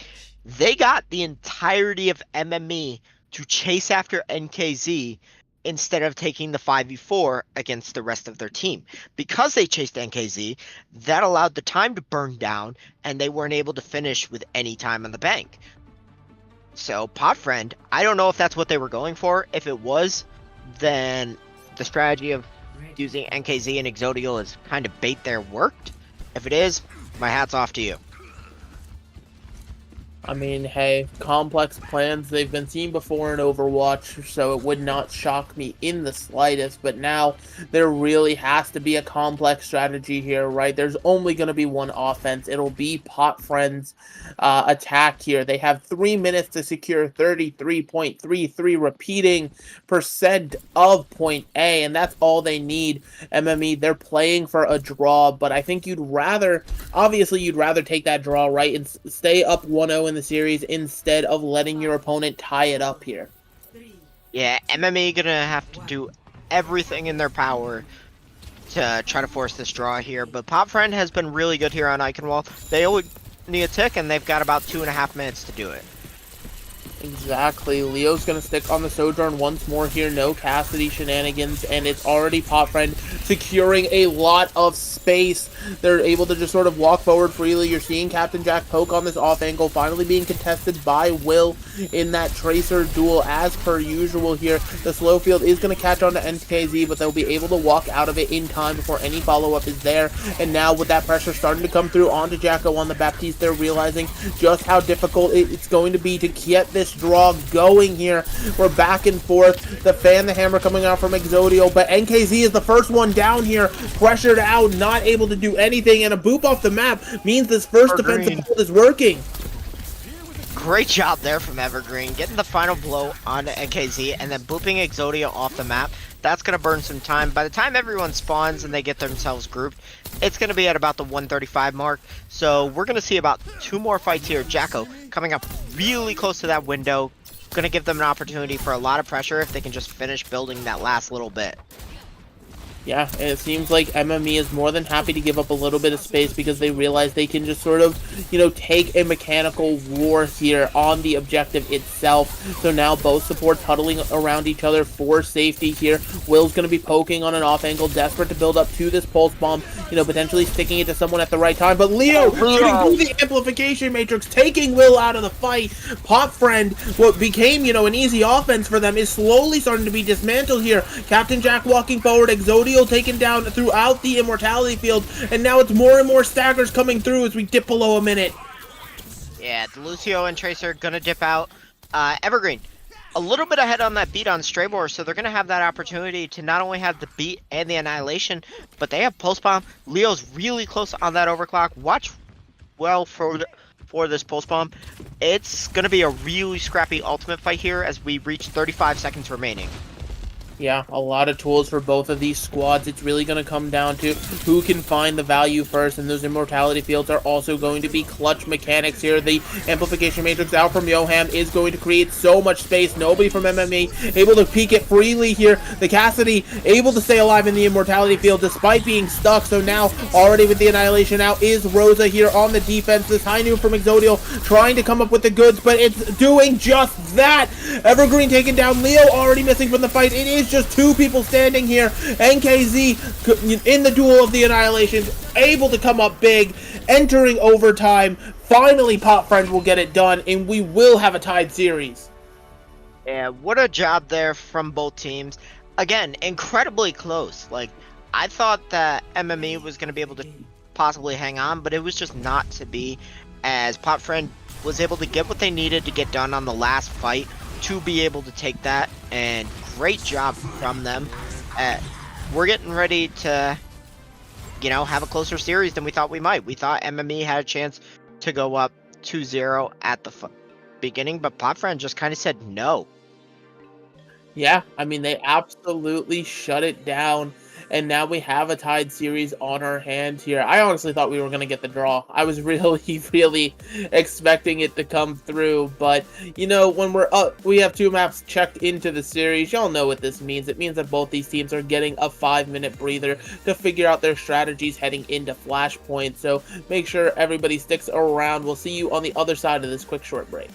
They got the entirety of MME to chase after NKZ instead of taking the 5v4 against the rest of their team. Because they chased NKZ, that allowed the time to burn down, and they weren't able to finish with any time on the bank. So, PotFriend, I don't know if that's what they were going for. If it was, then the strategy of using NKZ and Exodial as kind of bait there worked. If it is, my hat's off to you. I mean, hey, complex plans, they've been seen before in Overwatch, so it would not shock me in the slightest, but now there really has to be a complex strategy here, right? There's only going to be one offense. It'll be PotFriend's attack here. They have 3 minutes to secure 33.33 repeating percent of point A, and that's all they need. MME, they're playing for a draw, but I think obviously you'd rather take that draw, right, and stay up 1-0 in the series instead of letting your opponent tie it up here. Yeah, MME gonna have to do everything in their power to try to force this draw here, but PotFriend has been really good here on Eichenwald. They only need a tick, and they've got about 2.5 minutes to do it. Exactly. Leo's going to stick on the Sojourn once more here. No Cassidy shenanigans, and it's already PotFriend securing a lot of space. They're able to just sort of walk forward freely. You're seeing Captain Jack poke on this off angle, finally being contested by Will in that Tracer duel as per usual here. The slow field is going to catch on to NKZ, but they'll be able to walk out of it in time before any follow-up is there. And now with that pressure starting to come through onto Jacko on the Baptiste, they're realizing just how difficult it's going to be to get this draw going here. We're back and forth. The fan, the hammer coming out from Exodial, but NKZ is the first one down here, pressured out, not able to do anything, and a boop off the map means this first defensive hold is working. Great job there from Evergreen, getting the final blow on NKZ and then booping Exodia off the map. That's going to burn some time. By the time everyone spawns and they get themselves grouped, it's going to be at about the 135 mark. So we're going to see about 2 more fights here. Jacko coming up really close to that window. Going to give them an opportunity for a lot of pressure if they can just finish building that last little bit. Yeah, and it seems like MME is more than happy to give up a little bit of space because they realize they can just sort of, take a mechanical war here on the objective itself. So now both supports huddling around each other for safety here. Will's going to be poking on an off angle, desperate to build up to this pulse bomb, potentially sticking it to someone at the right time. But Leo shooting through the amplification matrix, taking Will out of the fight. PotFriend, what became, an easy offense for them, is slowly starting to be dismantled here. Captain Jack walking forward, Exodia taken down throughout the immortality field, and now it's more and more staggers coming through as we dip below a minute. Yeah, Lucio and Tracer gonna dip out. Evergreen, a little bit ahead on that beat on Straybor, so they're gonna have that opportunity to not only have the beat and the annihilation, but they have pulse bomb. Leo's really close on that overclock. Watch well for this pulse bomb. It's gonna be a really scrappy ultimate fight here as we reach 35 seconds remaining. Yeah, a lot of tools for both of these squads. It's really going to come down to who can find the value first, and those immortality fields are also going to be clutch mechanics here. The amplification matrix out from Yoham is going to create so much space. Nobody from MME able to peek it freely here. The Cassidy able to stay alive in the immortality field despite being stuck. So now, already with the annihilation out, is Rosa here on the defense. This high noon from Exodio trying to come up with the goods, but it's doing just that. Evergreen taken down. Leo already missing from the fight. It is just 2 people standing here. NKZ in the duel of the annihilation, able to come up big, entering overtime. Finally, PotFriend will get it done, and we will have a tied series. Yeah, what a job there from both teams. Again, incredibly close. Like, I thought that MME was going to be able to possibly hang on, but it was just not to be, as PotFriend was able to get what they needed to get done on the last fight to be able to take that, and great job from them. We're getting ready to, have a closer series than we thought we might. We thought MME had a chance to go up 2-0 at the beginning, but PotFriend just kind of said no. Yeah, I mean, they absolutely shut it down, and now we have a tied series on our hands here. I honestly thought we were going to get the draw. I was really expecting it to come through, but, when we're up, we have 2 maps checked into the series. Y'all know what this means. It means that both these teams are getting a 5-minute breather to figure out their strategies heading into Flashpoint, so make sure everybody sticks around. We'll see you on the other side of this quick short break.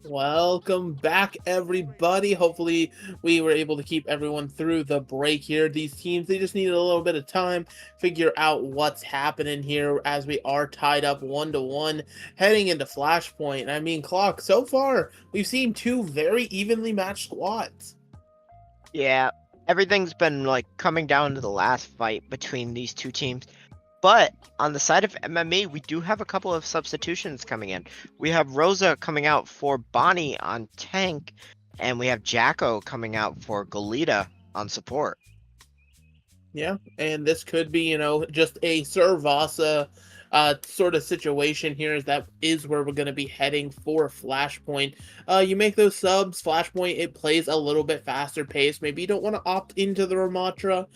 Welcome back, everybody. Hopefully, we were able to keep everyone through the break here. These teams, they just needed a little bit of time, figure out what's happening here as we are tied up 1-1, heading into Flashpoint. I mean, Clock, so far, we've seen two very evenly matched squads. Yeah, everything's been like coming down to the last fight between these two teams. But on the side of MME, we do have a couple of substitutions coming in. We have Rosa coming out for Bonnie on tank, and we have Jacko coming out for Goleta on support. Yeah, and this could be, just a Servasa sort of situation here. That is where we're going to be heading for Flashpoint. You make those subs, Flashpoint, it plays a little bit faster pace. Maybe you don't want to opt into the Ramatra.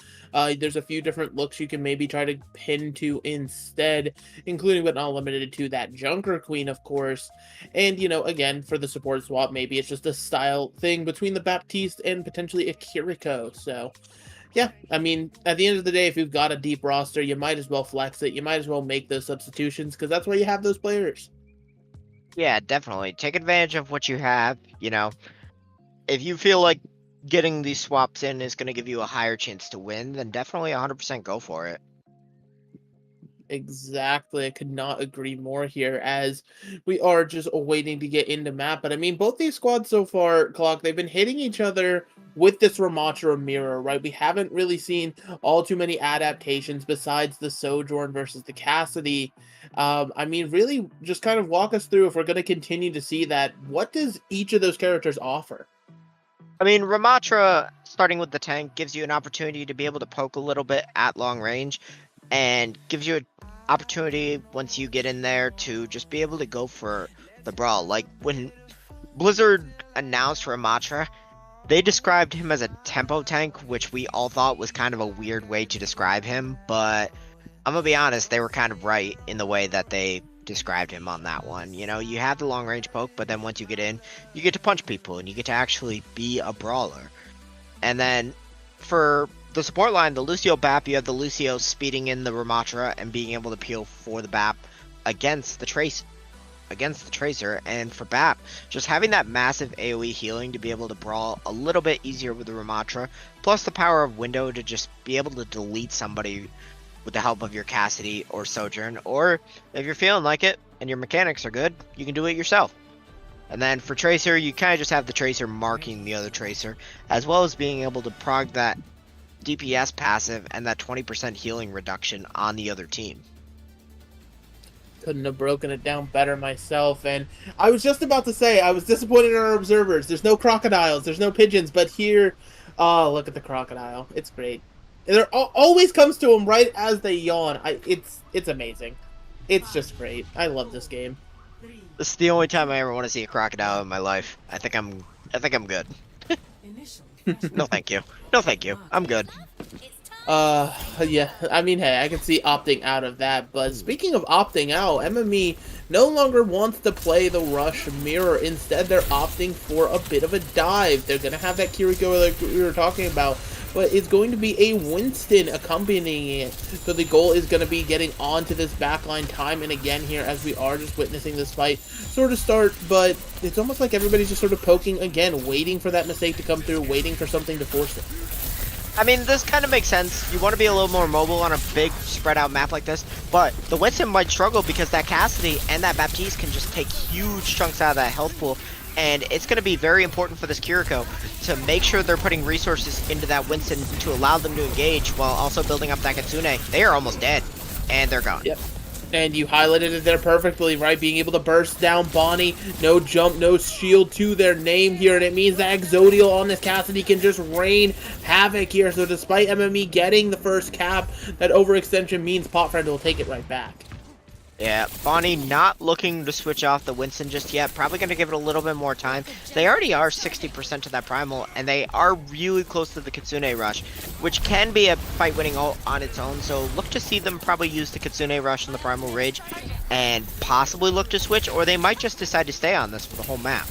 There's a few different looks you can maybe try to pin to instead, including but not limited to that Junker Queen, of course. And, again, for the support swap, maybe it's just a style thing between the Baptiste and potentially a Kiriko. So, yeah, I mean, at the end of the day, if you've got a deep roster, you might as well flex it. You might as well make those substitutions because that's why you have those players. Yeah, definitely. Take advantage of what you have, If you feel like getting these swaps in is going to give you a higher chance to win, then definitely 100% go for it. Exactly. I could not agree more here as we are just waiting to get into map. But I mean, both these squads so far, Clock, they've been hitting each other with this Ramatra mirror, right? We haven't really seen all too many adaptations besides the Sojourn versus the Cassidy. I mean, really just kind of walk us through, if we're going to continue to see that, what does each of those characters offer? I mean, Ramatra, starting with the tank, gives you an opportunity to be able to poke a little bit at long range, and gives you an opportunity once you get in there to just be able to go for the brawl. Like when Blizzard announced Ramatra, they described him as a tempo tank, which we all thought was kind of a weird way to describe him, but I'm gonna be honest, they were kind of right in the way that they described him on that one. You have the long range poke, but then once you get in, you get to punch people and you get to actually be a brawler. And then for the support line, the Lucio Bap, you have the Lucio speeding in the Ramatra and being able to peel for the Bap against the Tracer. And for Bap, just having that massive AoE healing to be able to brawl a little bit easier with the Ramatra, plus the power of Window to just be able to delete somebody with the help of your Cassidy or Sojourn, or if you're feeling like it and your mechanics are good, you can do it yourself. And then for Tracer, you kind of just have the Tracer marking the other Tracer, as well as being able to prog that DPS passive and that 20% healing reduction on the other team. Couldn't have broken it down better myself. And I was just about to say, I was disappointed in our observers. There's no crocodiles, there's no pigeons, but here, oh, look at the crocodile. It's great. There always comes to them right as they yawn. It's amazing. It's just great. I love this game. This is the only time I ever want to see a crocodile in my life. I think I'm good. No thank you. No thank you. I'm good. Yeah, I mean, hey, I can see opting out of that, but speaking of opting out, MME no longer wants to play the Rush Mirror. Instead, they're opting for a bit of a dive. They're gonna have that Kiriko like we were talking about, but it's going to be a Winston accompanying it. So the goal is going to be getting onto this backline time and again here as we are just witnessing this fight sort of start, but it's almost like everybody's just sort of poking again, waiting for that mistake to come through, waiting for something to force it. I mean, this kind of makes sense. You want to be a little more mobile on a big spread out map like this, but the Winston might struggle because that Cassidy and that Baptiste can just take huge chunks out of that health pool, and it's going to be very important for this Kiriko to make sure they're putting resources into that Winston to allow them to engage while also building up that Kitsune. They are almost dead, and they're gone. Yep. And you highlighted it there perfectly, right? Being able to burst down Bonnie, no jump, no shield to their name here, and it means that Exodial on this Cassidy can just rain havoc here. So despite MME getting the first cap, that overextension means PotFriend will take it right back. Yeah, Bonnie not looking to switch off the Winston just yet. Probably going to give it a little bit more time. They already are 60% to that Primal, and they are really close to the Kitsune Rush, which can be a fight winning on its own. So look to see them probably use the Kitsune Rush and the Primal Rage, and possibly look to switch, or they might just decide to stay on this for the whole map.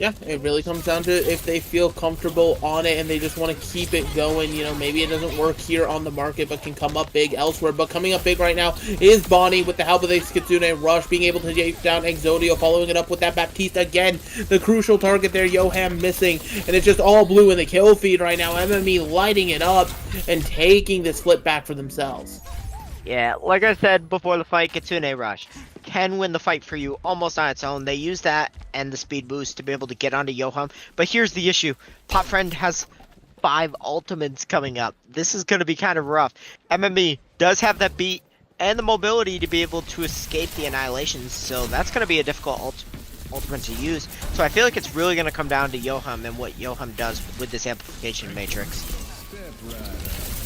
Yeah, it really comes down to if they feel comfortable on it and they just want to keep it going. You know, maybe it doesn't work here on the market, but can come up big elsewhere. But coming up big right now is Bonnie with the help of the Kitsune Rush, being able to take down Exodio, following it up with that Baptiste again. The crucial target there, Johan missing, and it's just all blue in the kill feed right now. MME lighting it up and taking this flip back for themselves. Yeah, like I said before the fight, Kitsune Rush can win the fight for you almost on its own. They use that and the speed boost to be able to get onto Johan. But here's the issue. PotFriend has 5 ultimates coming up. This is going to be kind of rough. MME does have that beat and the mobility to be able to escape the annihilations, so that's going to be a difficult ultimate to use. So I feel like it's really going to come down to Johan and what Johan does with this amplification matrix.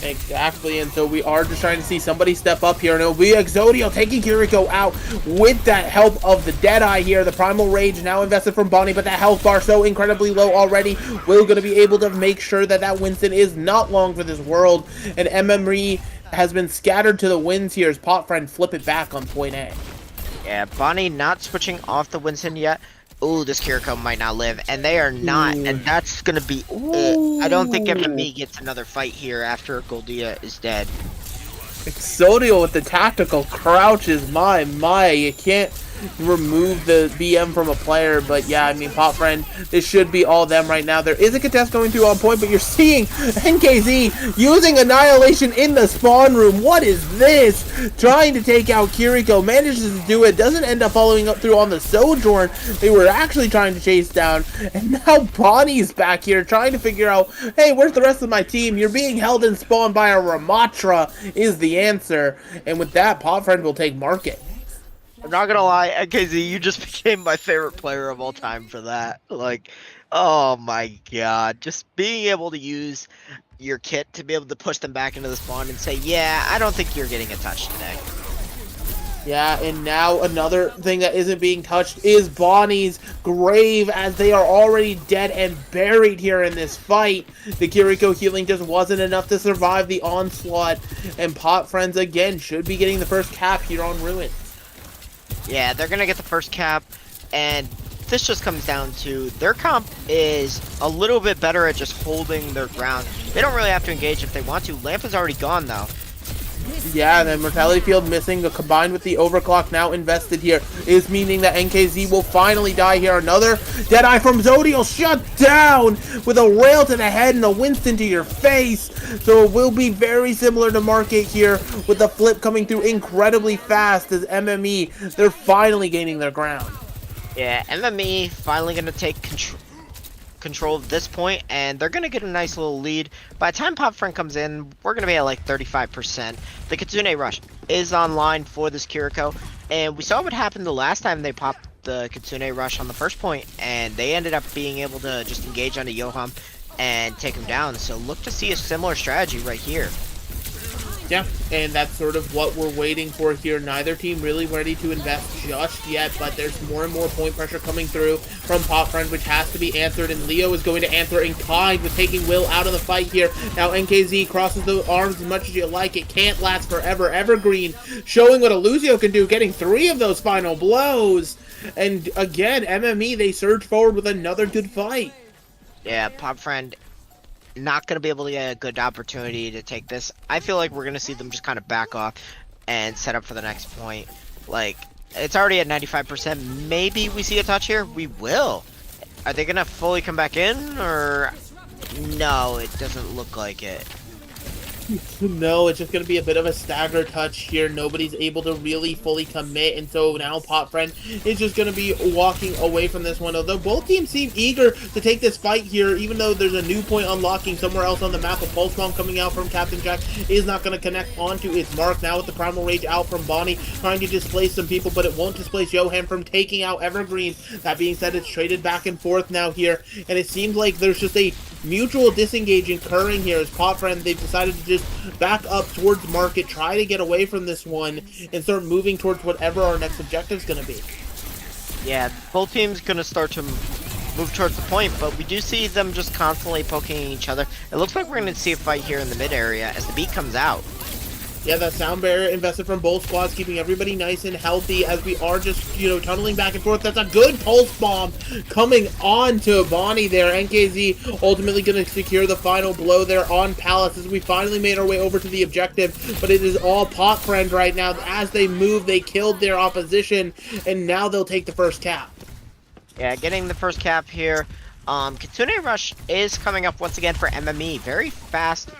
Exactly, and so we are just trying to see somebody step up here, and it'll be Exodio taking Kiriko out with that help of the Deadeye here. The Primal Rage now invested from Bonnie, but that health bar so incredibly low already. We're going to be able to make sure that that Winston is not long for this world, and MME has been scattered to the winds here as PotFriend flip it back on point A. Yeah, Bonnie not switching off the Winston yet. Ooh, this Kiriko might not live, and they are not, and that's gonna be it. I don't think MME gets another fight here after Goldia is dead. Exodio with the tactical crouches, my, you can't remove the BM from a player, but yeah, I mean, PotFriend, this should be all them right now. There is a contest going through on point, but you're seeing NKZ using Annihilation in the spawn room. What is this? Trying to take out Kiriko, manages to do it, doesn't end up following up through on the Sojourn they were actually trying to chase down, and now Bonnie's back here trying to figure out, hey, where's the rest of my team? You're being held in spawn by a Ramatra is the answer, and with that, PotFriend will take market. I'm not gonna lie, NKZ, you just became my favorite player of all time for that. Like, oh my god. Just being able to use your kit to be able to push them back into the spawn and say, yeah, I don't think you're getting a touch today. Yeah, and now another thing that isn't being touched is Bonnie's grave, as they are already dead and buried here in this fight. The Kiriko healing just wasn't enough to survive the onslaught, and PotFriends again should be getting the first cap here on Ruin. Yeah, they're gonna get the first cap, and this just comes down to their comp is a little bit better at just holding their ground. They don't really have to engage if they want to. Lamp is already gone though. Yeah, the Mortality Field missing, combined with the Overclock now invested here, is meaning that NKZ will finally die here. Another Deadeye from Zodiel shut down with a rail to the head and a Winston to your face. So it will be very similar to Market here, with the flip coming through incredibly fast as MME, they're finally gaining their ground. Yeah, MME finally going to take control of this point, and they're going to get a nice little lead. By the time PotFriend comes in, we're going to be at like 35%. The Kitsune Rush is online for this Kiriko, and we saw what happened the last time they popped the Kitsune Rush on the first point, and they ended up being able to just engage onto Johan and take him down. So look to see a similar strategy right here. Yeah, and that's sort of what we're waiting for here. Neither team really ready to invest just yet, but there's more and more point pressure coming through from PotFriend, which has to be answered, and Leo is going to answer in kind with taking Will out of the fight here. Now NKZ crosses the arms as much as you like. It can't last forever. Evergreen showing what Illusio can do, getting 3 of those final blows. And again, MME, they surge forward with another good fight. Yeah, PotFriend not going to be able to get a good opportunity to take this. I feel like we're going to see them just kind of back off and set up for the next point. Like, it's already at 95%. Maybe we see a touch here. We will. Are they going to fully come back in, or no, it doesn't look like it. No, it's just going to be a bit of a stagger touch here. Nobody's able to really fully commit, and so now PotFriend is just going to be walking away from this one. Although both teams seem eager to take this fight here, even though there's a new point unlocking somewhere else on the map. A pulse bomb coming out from Captain Jack is not going to connect onto its mark. Now with the Primal Rage out from Bonnie, trying to displace some people, but it won't displace Johan from taking out Evergreen. That being said, it's traded back and forth now here, and it seems like there's just a mutual disengage occurring here as PotFriend, they've decided to just back up towards Market, try to get away from this one, and start moving towards whatever our next objective is going to be. Yeah, both teams going to start to move towards the point, but we do see them just constantly poking each other. It looks like we're going to see a fight here in the mid area as the beat comes out. Yeah, that sound barrier invested from both squads, keeping everybody nice and healthy as we are just, tunneling back and forth. That's a good pulse bomb coming on to Bonnie there. NKZ ultimately going to secure the final blow there on Palace as we finally made our way over to the objective, but it is all PotFriend right now. As they move, they killed their opposition, and now they'll take the first cap. Yeah, getting the first cap here. Kitsune Rush is coming up once again for MME. Very fast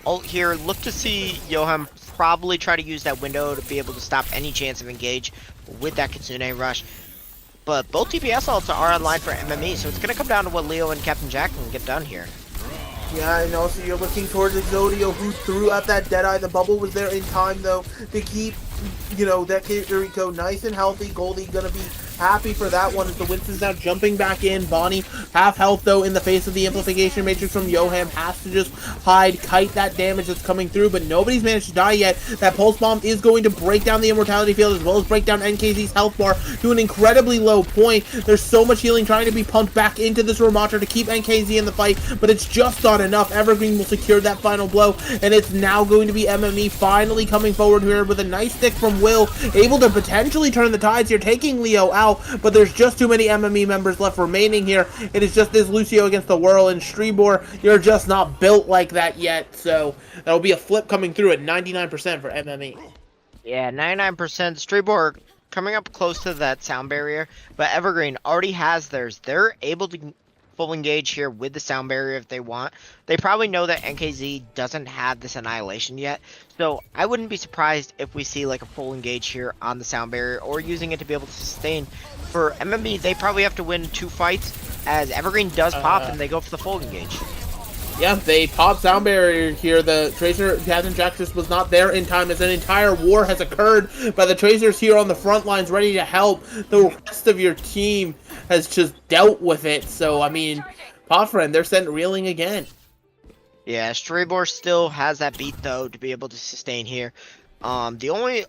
ult here. Look to see Yohem probably try to use that window to be able to stop any chance of engage with that Kitsune Rush. But both TPS ults are online for MME, so it's going to come down to what Leo and Captain Jack can get done here. Yeah, and also you're looking towards Exodio, who threw out that Deadeye. The bubble was there in time, though, to keep, that Kiriko nice and healthy. Goldie gonna be happy for that one as the Winston's now jumping back in. Bonnie, half health, though, in the face of the amplification matrix from Yohem. Has to just hide, kite that damage that's coming through, but nobody's managed to die yet. That Pulse Bomb is going to break down the Immortality Field, as well as break down NKZ's health bar to an incredibly low point. There's so much healing trying to be pumped back into this Ramatra to keep NKZ in the fight, but it's just not enough. Evergreen will secure that final blow, and it's now going to be MME finally coming forward here with a nice stick from Will, able to potentially turn the tides here, taking Leo out, but there's just too many MME members left remaining here. It is just this Lucio against the world, and Strebor, you're just not built like that yet, so that'll be a flip coming through at 99% for MME. Yeah, 99%. Strebor coming up close to that sound barrier, but Evergreen already has theirs. They're able to full engage here with the sound barrier if they want. They probably know that NKZ doesn't have this annihilation yet, so I wouldn't be surprised if we see like a full engage here on the sound barrier or using it to be able to sustain. For MME, they probably have to win 2 fights as Evergreen does pop and they go for the full engage. Yeah, they pop sound barrier here. The Tracer, Captain Jack, just was not there in time as an entire war has occurred by the Tracers here on the front lines ready to help. The rest of your team has just dealt with it. So, I mean, PotFriend, they're sent reeling again. Yeah, Strebor still has that beat, though, to be able to sustain here. The only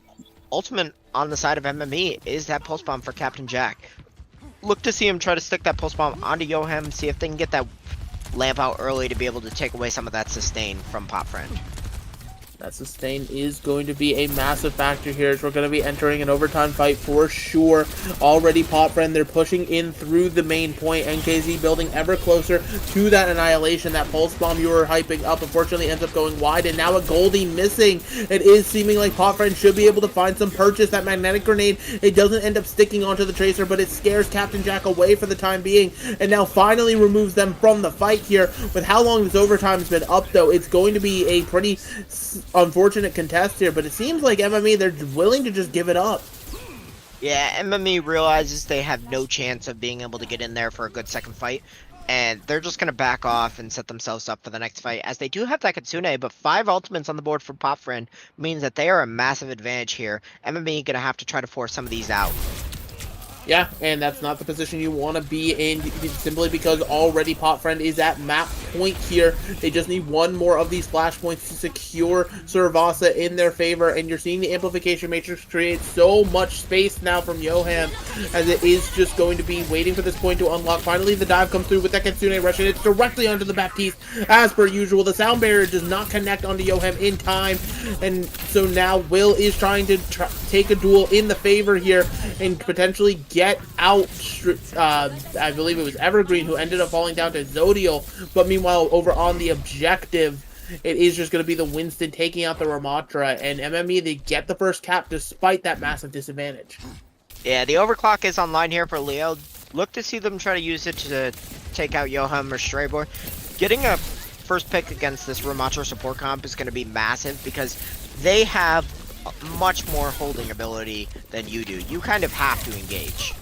ultimate on the side of MME is that Pulse Bomb for Captain Jack. Look to see him try to stick that Pulse Bomb onto Yohem, see if they can get that lamp out early to be able to take away some of that sustain from PotFriend. That sustain is going to be a massive factor here as we're going to be entering an overtime fight for sure. Already PotFriend, they're pushing in through the main point. NKZ building ever closer to that annihilation. That Pulse Bomb you were hyping up unfortunately ends up going wide, and now a Goldie missing. It is seeming like PotFriend should be able to find some purchase. That magnetic grenade, it doesn't end up sticking onto the Tracer, but it scares Captain Jack away for the time being, and now finally removes them from the fight here. With how long this overtime's been up, though, it's going to be a pretty unfortunate contest here, but it seems like MME, they're willing to just give it up. Yeah, MME realizes they have no chance of being able to get in there for a good second fight, and they're just going to back off and set themselves up for the next fight, as they do have that Kitsune, but 5 ultimates on the board for PotFriend means that they are a massive advantage here. MME going to have to try to force some of these out. Yeah, and that's not the position you want to be in, simply because already PotFriend is at map point here. They just need one more of these flashpoints to secure Survasa in their favor, and you're seeing the amplification matrix create so much space now from Yohem, as it is just going to be waiting for this point to unlock. Finally, the dive comes through with that Kitsune Rush, and it's directly onto the Baptiste. As per usual, the sound barrier does not connect onto Yohem in time, and so now Will is trying to take a duel in the favor here and potentially get out. I believe it was Evergreen who ended up falling down to Zodiel, but meanwhile over on the objective it is just going to be the Winston taking out the Ramatra, and MME, they get the first cap despite that massive disadvantage. Yeah, the overclock is online here for Leo. Look to see them try to use it to take out Yohem or Strebor. Getting a first pick against this Ramatra support comp is going to be massive because they have much more holding ability than you do. You kind of have to engage.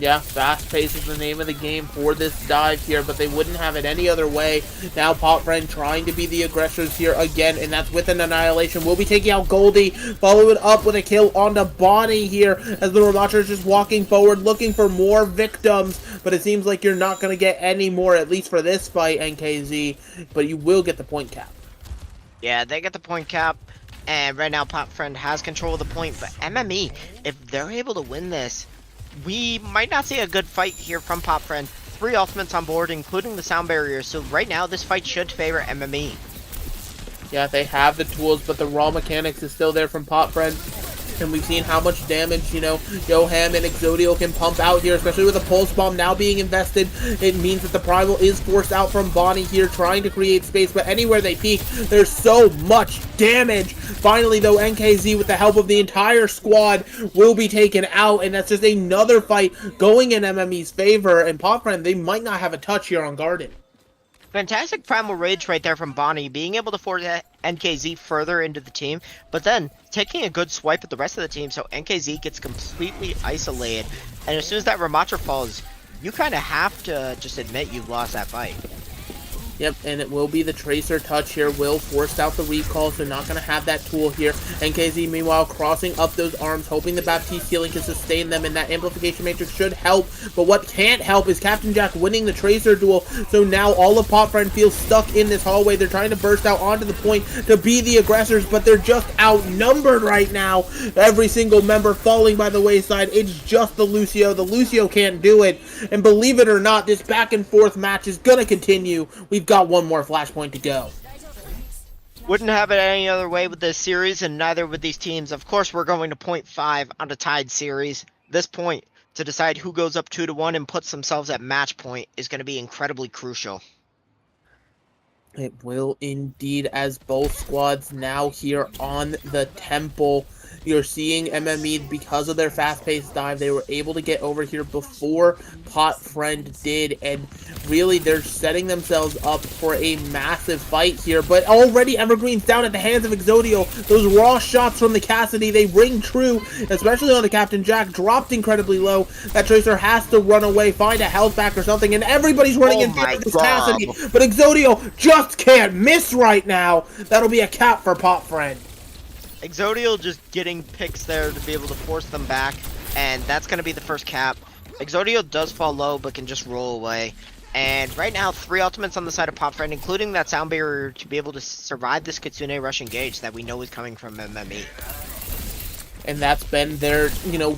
Yeah, fast pace is the name of the game for this dive here, but they wouldn't have it any other way. Now PotFriend trying to be the aggressors here again, and that's with an annihilation. We'll be taking out Goldie, follow it up with a kill onto Bonnie here, as the Ramatra is just walking forward, looking for more victims, but it seems like you're not going to get any more, at least for this fight, NKZ, but you will get the point cap. Yeah, they get the point cap, and right now PotFriend has control of the point, but MME, if they're able to win this, we might not see a good fight here from PotFriend. 3 ultimates on board, including the sound barrier, so right now this fight should favor MME. Yeah, they have the tools, but the raw mechanics is still there from PotFriend. And we've seen how much damage, you know, Yoham and Exodio can pump out here, especially with a Pulse Bomb now being invested. It means that the Primal is forced out from Bonnie here, trying to create space, but anywhere they peek, there's so much damage. Finally, though, NKZ, with the help of the entire squad, will be taken out, and that's just another fight going in MME's favor. And PotFriend, they might not have a touch here on Garden. Fantastic Primal Rage right there from Bonnie, being able to force NKZ further into the team, but then taking a good swipe at the rest of the team so NKZ gets completely isolated. And as soon as that Ramattra falls, you kind of have to just admit you've lost that fight. Yep, and it will be the Tracer touch here. Will forced out the recall, so not going to have that tool here. NKZ, meanwhile, crossing up those arms, hoping the Baptiste healing can sustain them, and that Amplification Matrix should help. But what can't help is Captain Jack winning the Tracer duel, so now all of PotFriend feels stuck in this hallway. They're trying to burst out onto the point to be the aggressors, but they're just outnumbered right now. Every single member falling by the wayside. It's just the Lucio. The Lucio can't do it. And believe it or not, this back and forth match is going to continue. We've got one more flashpoint to go. Wouldn't have it any other way with this series, and neither would these teams. Of course, we're going to point 5 on a tied series. This point to decide who goes up 2-1 and puts themselves at match point is going to be incredibly crucial. It will indeed, as both squads now here on the Temple. You're seeing MME, because of their fast-paced dive, they were able to get over here before PotFriend did, and really they're setting themselves up for a massive fight here. But already Evergreen's down at the hands of Exodio. Those raw shots from the Cassidy, they ring true, especially on the Captain Jack, dropped incredibly low. That Tracer has to run away, find a health pack or something, and everybody's running in fear of this Cassidy. But Exodio just can't miss right now. That'll be a cap for PotFriend. Exodio just getting picks there to be able to force them back, and that's going to be the first cap. Exodio does fall low, but can just roll away. And right now, 3 ultimates on the side of PotFriend, including that sound barrier to be able to survive this Kitsune rush engage that we know is coming from MME. And that's been their,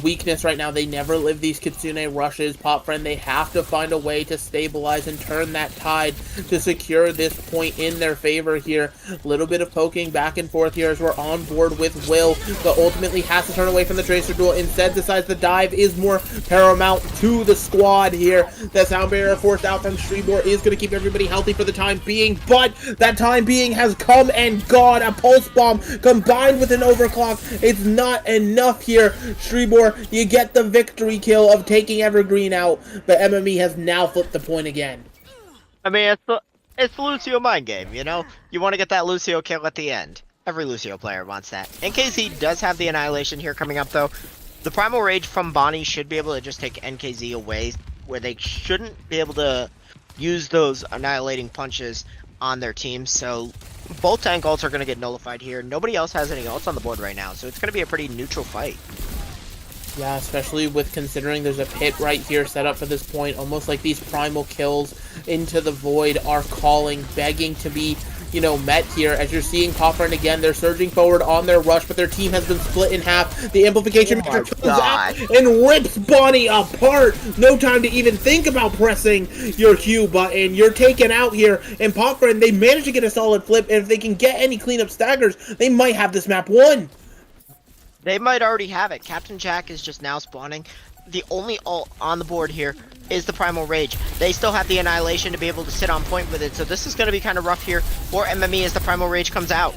weakness right now. They never live these Kitsune rushes. PotFriend, they have to find a way to stabilize and turn that tide to secure this point in their favor here. A little bit of poking back and forth here as we're on board with Will, but ultimately has to turn away from the Tracer duel. Instead, decides the dive is more paramount to the squad here. That sound barrier forced out from Strebor is going to keep everybody healthy for the time being, but that time being has come and gone. A Pulse Bomb combined with an Overclock. It's not enough here. Strebor, you get the victory kill of taking Evergreen out, but MME has now flipped the point again. I mean, it's the Lucio mind game, you know? You want to get that Lucio kill at the end. Every Lucio player wants that. NKZ does have the Annihilation here coming up, though. The Primal Rage from Bonnie should be able to just take NKZ away, where they shouldn't be able to use those annihilating punches on their team, so both tank ults are going to get nullified here. Nobody else has any ults on the board right now, so it's going to be a pretty neutral fight. Yeah, especially with considering there's a pit right here set up for this point, almost like these primal kills into the void are calling, begging to be, met here. As you're seeing PotFriend again, they're surging forward on their rush, but their team has been split in half. The Amplification Matrix comes out and rips Bonnie apart. No time to even think about pressing your Q button. You're taken out here, and PotFriend, they managed to get a solid flip, and if they can get any cleanup staggers, they might have this map won. They might already have it. Captain Jack is just now spawning. The only ult on the board here is the Primal Rage. They still have the Annihilation to be able to sit on point with it, so this is going to be kind of rough here for MME as the Primal Rage comes out.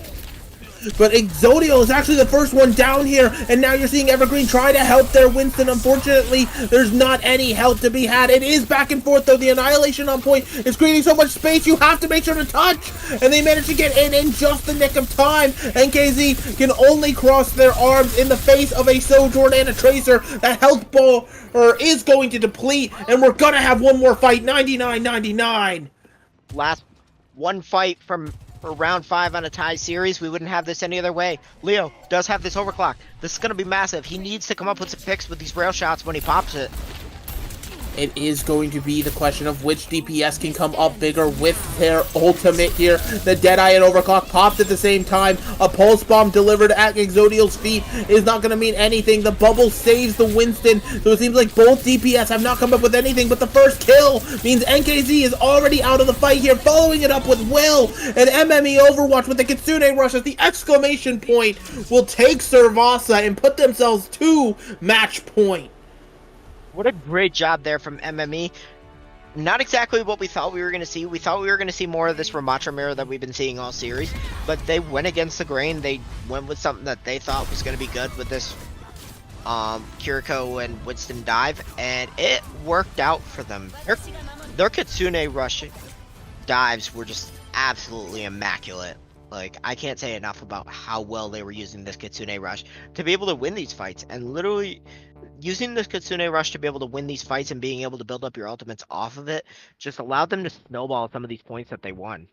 But Exodio is actually the first one down here, and now you're seeing Evergreen try to help their Winston. Unfortunately, there's not any help to be had. It is back and forth, though. The Annihilation on point is creating so much space, you have to make sure to touch. And they manage to get in just the nick of time. NKZ can only cross their arms in the face of a Sojourn and a Tracer. That health bar is going to deplete, and we're going to have one more fight, 99-99. Last one fight for round 5 on a tie series. We wouldn't have this any other way. Leo does have this overclock. This is going to be massive. He needs to come up with some picks with these rail shots when he pops it. it is going to be the question of which DPS can come up bigger with their ultimate here. The Deadeye and Overclock popped at the same time. A Pulse Bomb delivered at Exodial's feet is not going to mean anything. The bubble saves the Winston, so it seems like both DPS have not come up with anything, but the first kill means NKZ is already out of the fight here, following it up with Will, and MME Overwatch with the Kitsune Rush as the exclamation point will take Servasa and put themselves to match point. What a great job there from MME. Not exactly what we thought we were going to see. We thought we were going to see more of this Ramatra mirror that we've been seeing all series, but they went against the grain. They went with something that they thought was going to be good with this Kiriko and Winston dive, and it worked out for them. Their Kitsune Rush dives were just absolutely immaculate. Like, I can't say enough about how well they were using this Kitsune Rush to be able to win these fights, and literally using this Kitsune Rush to be able to win these fights and being able to build up your ultimates off of it just allowed them to snowball some of these points that they won.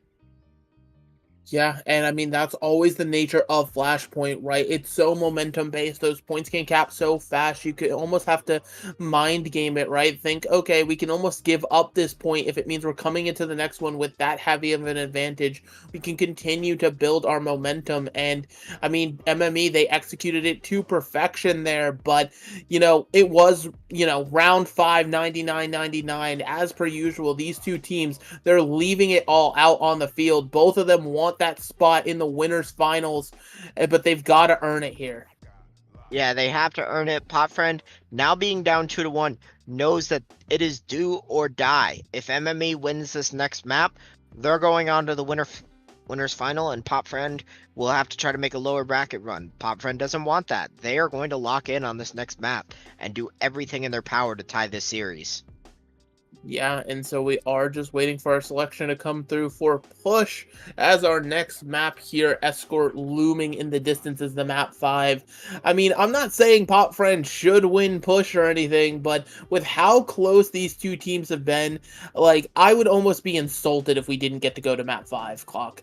Yeah, and I mean, that's always the nature of Flashpoint, right? It's so momentum-based. Those points can cap so fast. You could almost have to mind game it, right? Think, okay, we can almost give up this point if it means we're coming into the next one with that heavy of an advantage. We can continue to build our momentum. And, I mean, MME, they executed it to perfection there. But, you know, it was, you know, round 5, 99-99. As per usual, these two teams, they're leaving it all out on the field. Both of them want that spot in the winners finals, but they've got to earn it here. Yeah, they have to earn it. PotFriend, now being down 2-1, knows that it is do or die. If MME wins this next map, they're going on to the winners final, and PotFriend will have to try to make a lower bracket run. PotFriend doesn't want that. They are going to lock in on this next map and do everything in their power to tie this series. Yeah, and so we are just waiting for our selection to come through for Push as our next map here. Escort looming in the distance is the map 5. I mean, I'm not saying PotFriend should win Push or anything, but with how close these two teams have been, like, I would almost be insulted if we didn't get to go to map 5, Clock.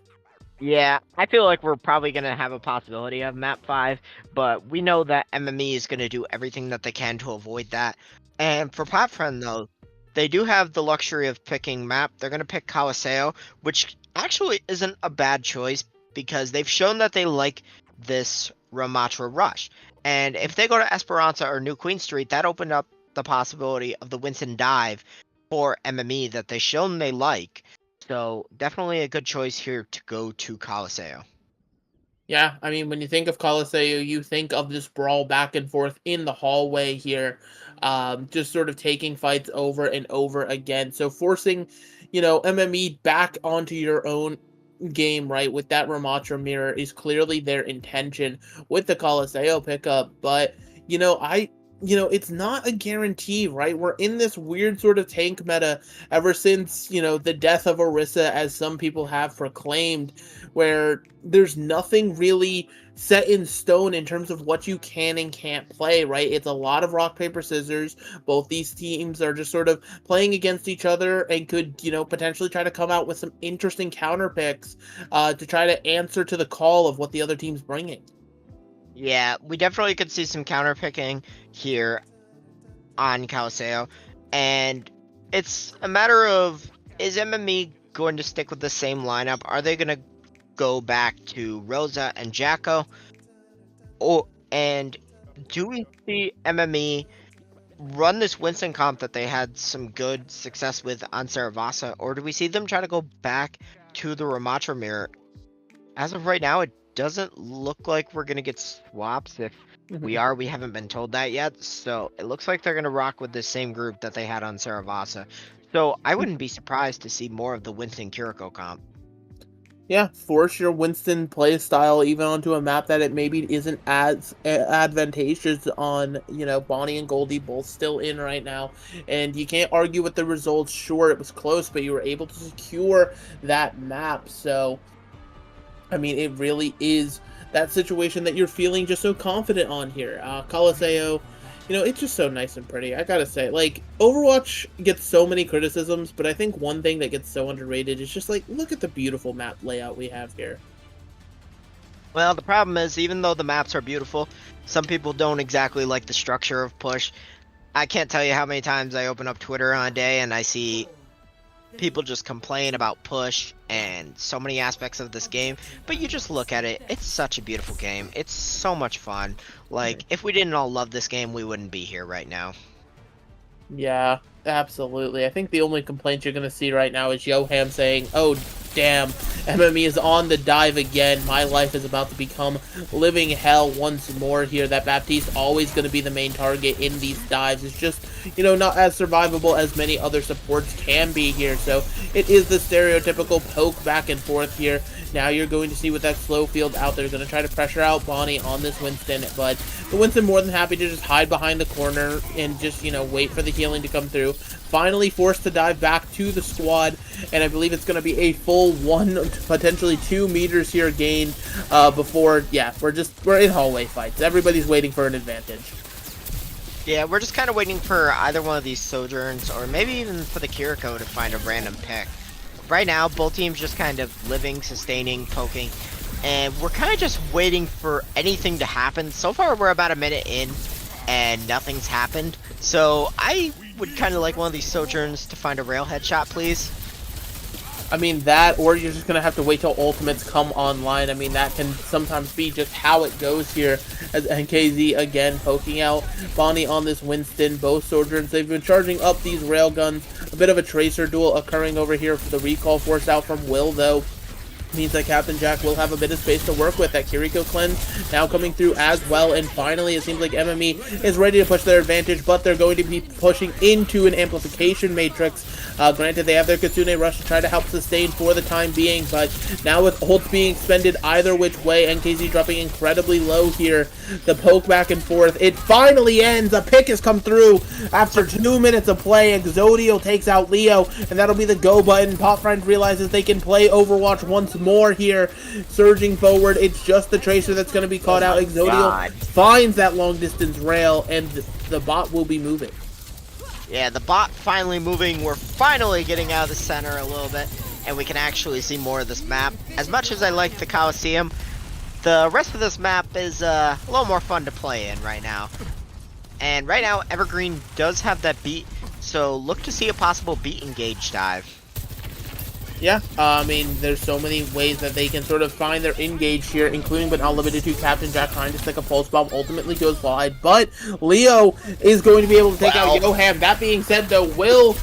Yeah, I feel like we're probably going to have a possibility of map 5, but we know that MME is going to do everything that they can to avoid that. And for PotFriend, though, they do have the luxury of picking map. They're going to pick Caliseo, which actually isn't a bad choice because they've shown that they like this Ramatra Rush. And if they go to Esperanza or New Queen Street, that opened up the possibility of the Winston dive for MME that they've shown they like. So definitely a good choice here to go to Caliseo. Yeah, I mean, when you think of Caliseo, you think of this brawl back and forth in the hallway here, just sort of taking fights over and over again. So forcing, you know, MME back onto your own game, right, with that Ramatra mirror is clearly their intention with the Caliseo pickup. But, you know, it's not a guarantee, right? We're in this weird sort of tank meta ever since, you know, the death of Orisa, as some people have proclaimed, where there's nothing really set in stone in terms of what you can and can't play, right? It's a lot of rock, paper, scissors. Both these teams are just sort of playing against each other and could, you know, potentially try to come out with some interesting counter picks to try to answer to the call of what the other team's bringing. Yeah, we definitely could see some counterpicking here on Caliseo. And it's a matter of, is MME going to stick with the same lineup? Are they going to go back to Rosa and Jacko? And do we see MME run this Winston comp that they had some good success with on Saravasa? Or do we see them try to go back to the Ramatra mirror? As of right now, it doesn't look like we're going to get swaps. If we haven't been told that yet. So it looks like they're going to rock with the same group that they had on Saravasa. So I wouldn't be surprised to see more of the Winston Kiriko comp. Yeah, force your Winston play style even onto a map that it maybe isn't as advantageous on, you know, Bonnie and Goldie both still in right now. And you can't argue with the results. Sure, it was close, but you were able to secure that map. So, I mean, it really is that situation that you're feeling just so confident on here. Caliseo, you know, it's just so nice and pretty. I gotta say, like, Overwatch gets so many criticisms, but I think one thing that gets so underrated is just, like, look at the beautiful map layout we have here. Well, the problem is, even though the maps are beautiful, some people don't exactly like the structure of Push. I can't tell you how many times I open up Twitter on a day and I see people just complain about push and so many aspects of this game, but you just look at it, it's such a beautiful game. It's so much fun. Like, if we didn't all love this game, we wouldn't be here right now. Yeah, absolutely. I think the only complaint you're going to see right now is Yoham saying, oh, damn, MME is on the dive again. My life is about to become living hell once more here. That Baptiste always going to be the main target in these dives. It's just, you know, not as survivable as many other supports can be here. So it is the stereotypical poke back and forth here. Now you're going to see with that slow field out there, going to try to pressure out Bonnie on this Winston, but the Winston more than happy to just hide behind the corner and just, you know, wait for the healing to come through. Finally forced to dive back to the squad, and I believe it's going to be a full 1, potentially 2 meters here gained before, yeah, we're in hallway fights. Everybody's waiting for an advantage. Yeah, we're just kind of waiting for either one of these Sojourns, or maybe even for the Kiriko to find a random pick. Right now, both teams just kind of living, sustaining, poking, and we're kind of just waiting for anything to happen. So far, we're about a minute in, and nothing's happened. So I would kind of like one of these Sojourns to find a rail headshot, please. I mean, that, or you're just going to have to wait till ultimates come online. I mean, that can sometimes be just how it goes here, as NKZ again poking out Bonnie on this Winston. Both Sojourns, they've been charging up these railguns. A bit of a tracer duel occurring over here for the recall forced out from Will, though. Means that Captain Jack will have a bit of space to work with. That Kiriko cleanse now coming through as well, and finally it seems like MME is ready to push their advantage, but they're going to be pushing into an amplification matrix. Granted, they have their Kitsune Rush to try to help sustain for the time being, but now with ults being expended either which way, NKZ dropping incredibly low here. The poke back and forth, it finally ends. A pick has come through after 2 minutes of play. Exodio takes out Leo, and that'll be the go button. PotFriend realizes they can play Overwatch once more here, surging forward. It's just the Tracer that's going to be caught out. Exodio finds that long distance rail, and the bot will be moving. Yeah, the bot finally moving. We're finally getting out of the center a little bit, and we can actually see more of this map. As much as I like the Coliseum, the rest of this map is a little more fun to play in right now. And right now, Evergreen does have that beat, so look to see a possible beat engage dive. Yeah, I mean, there's so many ways that they can sort of find their engage here, including but not limited to Captain Jack trying to stick a pulse bomb, ultimately goes wide, but Leo is going to be able to take out Yoham. That being said, though, Will,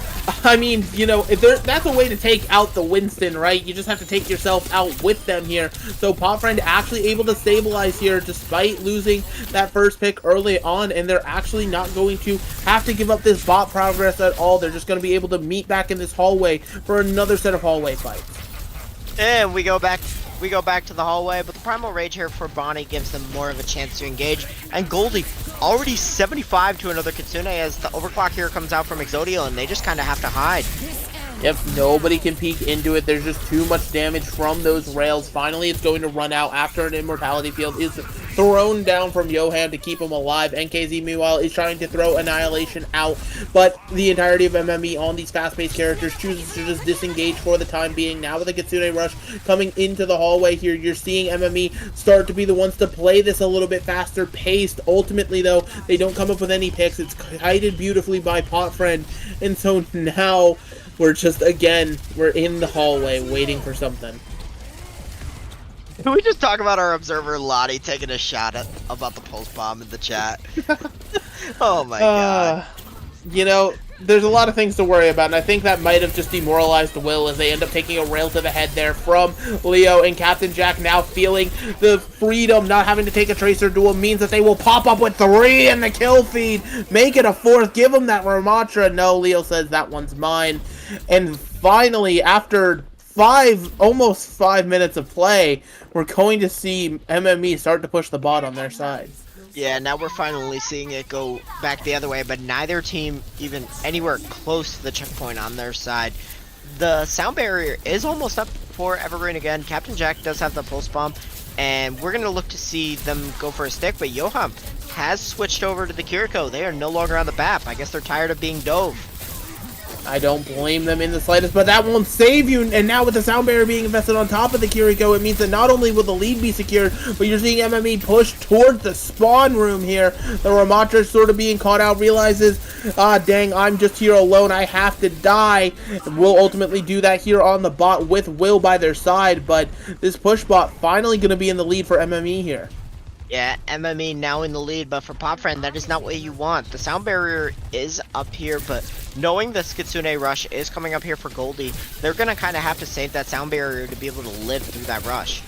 I mean, you know, that's a way to take out the Winston, right? You just have to take yourself out with them here. So PotFriend actually able to stabilize here despite losing that first pick early on, and they're actually not going to have to give up this bot progress at all. They're just going to be able to meet back in this hallway for another set of hallway fights. And we go back to the hallway, but the Primal Rage here for Bonnie gives them more of a chance to engage. And Goldie already 75 to another Kitsune as the overclock here comes out from Exodio, and they just kind of have to hide. Yep, nobody can peek into it. There's just too much damage from those rails. Finally, it's going to run out after an Immortality Field is thrown down from Yoham to keep him alive. NKZ, meanwhile, is trying to throw Annihilation out, but the entirety of MME on these fast-paced characters chooses to just disengage for the time being. Now with the Kitsune Rush coming into the hallway here, you're seeing MME start to be the ones to play this a little bit faster paced. Ultimately, though, they don't come up with any picks. It's kited beautifully by PotFriend, and so now we're just, again, we're in the hallway waiting for something. Can we just talk about our observer Lottie taking a shot about the pulse bomb in the chat? Oh my god. You know, there's a lot of things to worry about, and I think that might have just demoralized Will as they end up taking a rail to the head there from Leo, and Captain Jack now feeling the freedom, not having to take a Tracer duel means that they will pop up with 3 in the kill feed, make it a 4th, give him that Ramatra. No, Leo says that one's mine. And finally, after almost 5 minutes of play, we're going to see MME start to push the bot on their side. Yeah, now we're finally seeing it go back the other way, but neither team even anywhere close to the checkpoint on their side. The sound barrier is almost up for Evergreen again. Captain Jack does have the pulse bomb, and we're going to look to see them go for a stick, but Yoham has switched over to the Kiriko. They are no longer on the BAP. I guess they're tired of being dove. I don't blame them in the slightest, but that won't save you. And now with the sound barrier being invested on top of the Kiriko, it means that not only will the lead be secured, but you're seeing MME push towards the spawn room here. The Ramatra sort of being caught out, realizes, ah, dang, I'm just here alone. I have to die. And will ultimately do that here on the bot with Will by their side, but this push bot finally going to be in the lead for MME here. Yeah, MME now in the lead, but for PotFriend, that is not what you want. The sound barrier is up here, but knowing this Kitsune rush is coming up here for Goldie, they're going to kind of have to save that sound barrier to be able to live through that rush.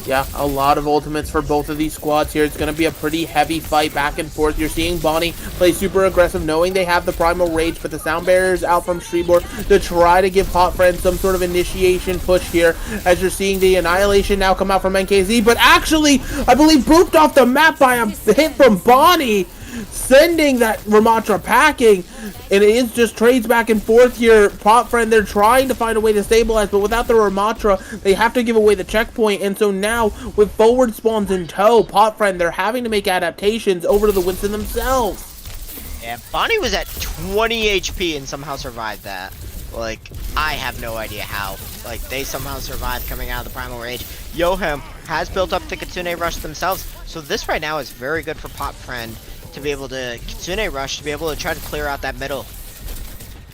Yeah, a lot of ultimates for both of these squads here. It's going to be a pretty heavy fight back and forth. You're seeing Bonnie play super aggressive, knowing they have the Primal Rage, but the sound barrier's out from Streetboard to try to give PotFriend some sort of initiation push here, as you're seeing the Annihilation now come out from NKZ, but actually, I believe, booped off the map by a hit from Bonnie, sending that Ramatra packing, and it is just trades back and forth here. PotFriend, they're trying to find a way to stabilize, but without the Ramatra, they have to give away the checkpoint, and so now, with forward spawns in tow, PotFriend, they're having to make adaptations over to the Winston themselves. Yeah, Bonnie was at 20 HP and somehow survived that. Like, I have no idea how. Like, they somehow survived coming out of the Primal Rage. Yohem has built up the Kitsune Rush themselves, so this right now is very good for PotFriend to be able to Kitsune Rush, to be able to try to clear out that middle.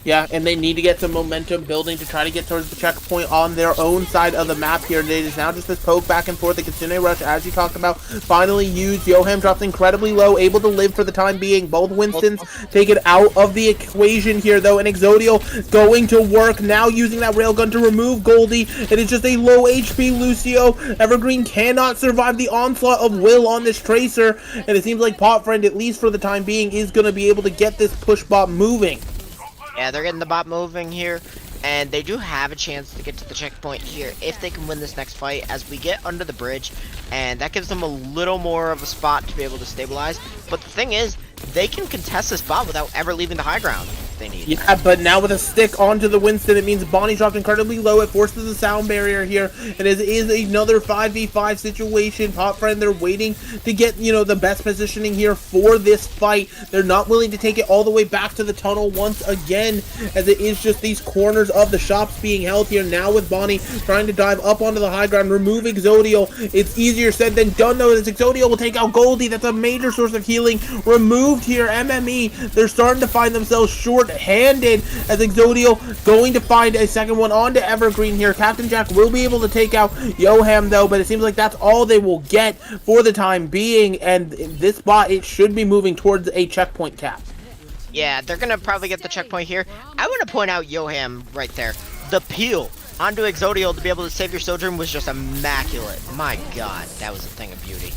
Yeah, and they need to get some momentum building to try to get towards the checkpoint on their own side of the map here. And it is now just this poke back and forth. The Kitsune Rush, as you talked about, finally used. Yohem drops incredibly low, able to live for the time being. Both Winstons taken out of the equation here, though. And Exodio going to work, now using that railgun to remove Goldie. It is just a low HP Lucio. Evergreen cannot survive the onslaught of Will on this Tracer. And it seems like PotFriend, at least for the time being, is going to be able to get this push bot moving. Yeah, they're getting the bot moving here, and they do have a chance to get to the checkpoint here if they can win this next fight as we get under the bridge, and that gives them a little more of a spot to be able to stabilize. But the thing is, they can contest this bot without ever leaving the high ground if they need. Yeah, but now with a stick onto the Winston, it means Bonnie dropped incredibly low. It forces the sound barrier here, and it is another 5v5 situation. PotFriend, they're waiting to get, you know, the best positioning here for this fight. They're not willing to take it all the way back to the tunnel once again, as it is just these corners of the shops being held here. Now with Bonnie trying to dive up onto the high ground, remove Exodio. It's easier said than done, though, as Exodio will take out Goldie. That's a major source of healing removed here. MME, they're starting to find themselves short-handed, as Exodio going to find a second one onto Evergreen here. Captain Jack will be able to take out Yohem, though, but it seems like that's all they will get for the time being, and this bot, it should be moving towards a checkpoint cap. Yeah, they're gonna probably get the checkpoint here. I want to point out Yohem right there. The peel onto Exodio to be able to save your Sojourn was just immaculate. My god, that was a thing of beauty.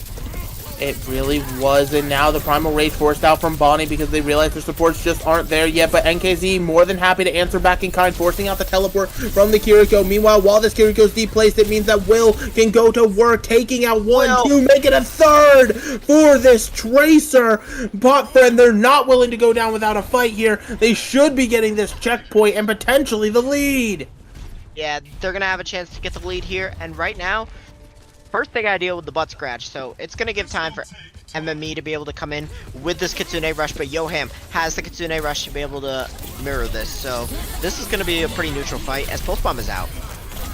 It really was, and now the Primal Rage forced out from Bonnie because they realize their supports just aren't there yet, but NKZ more than happy to answer back in kind, forcing out the teleport from the Kiriko. Meanwhile, while this Kiriko's deplaced, it means that Will can go to work, taking out one, two, make it a third for this Tracer. PotFriend, they're not willing to go down without a fight here. They should be getting this checkpoint and potentially the lead. Yeah, they're gonna have a chance to get the lead here, and right now, first they gotta deal with the butt scratch, so it's gonna give time for MME to be able to come in with this Kitsune Rush, but Yohem has the Kitsune Rush to be able to mirror this, so this is gonna be a pretty neutral fight as Pulse Bomb is out.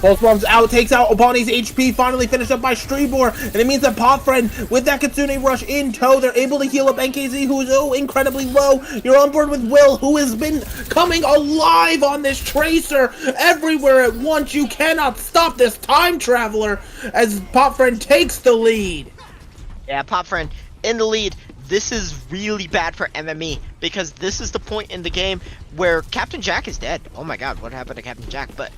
Pulse Bomb's out, takes out Bonnie's HP, finally finished up by Streetboard, and it means that PotFriend, with that Kitsune Rush in tow, they're able to heal up NKZ, who is incredibly low. You're on board with Will, who has been coming alive on this Tracer everywhere at once. You cannot stop this time traveler, as PotFriend takes the lead. Yeah, PotFriend in the lead. This is really bad for MME, because this is the point in the game where Captain Jack is dead. Oh my god, what happened to Captain Jack? But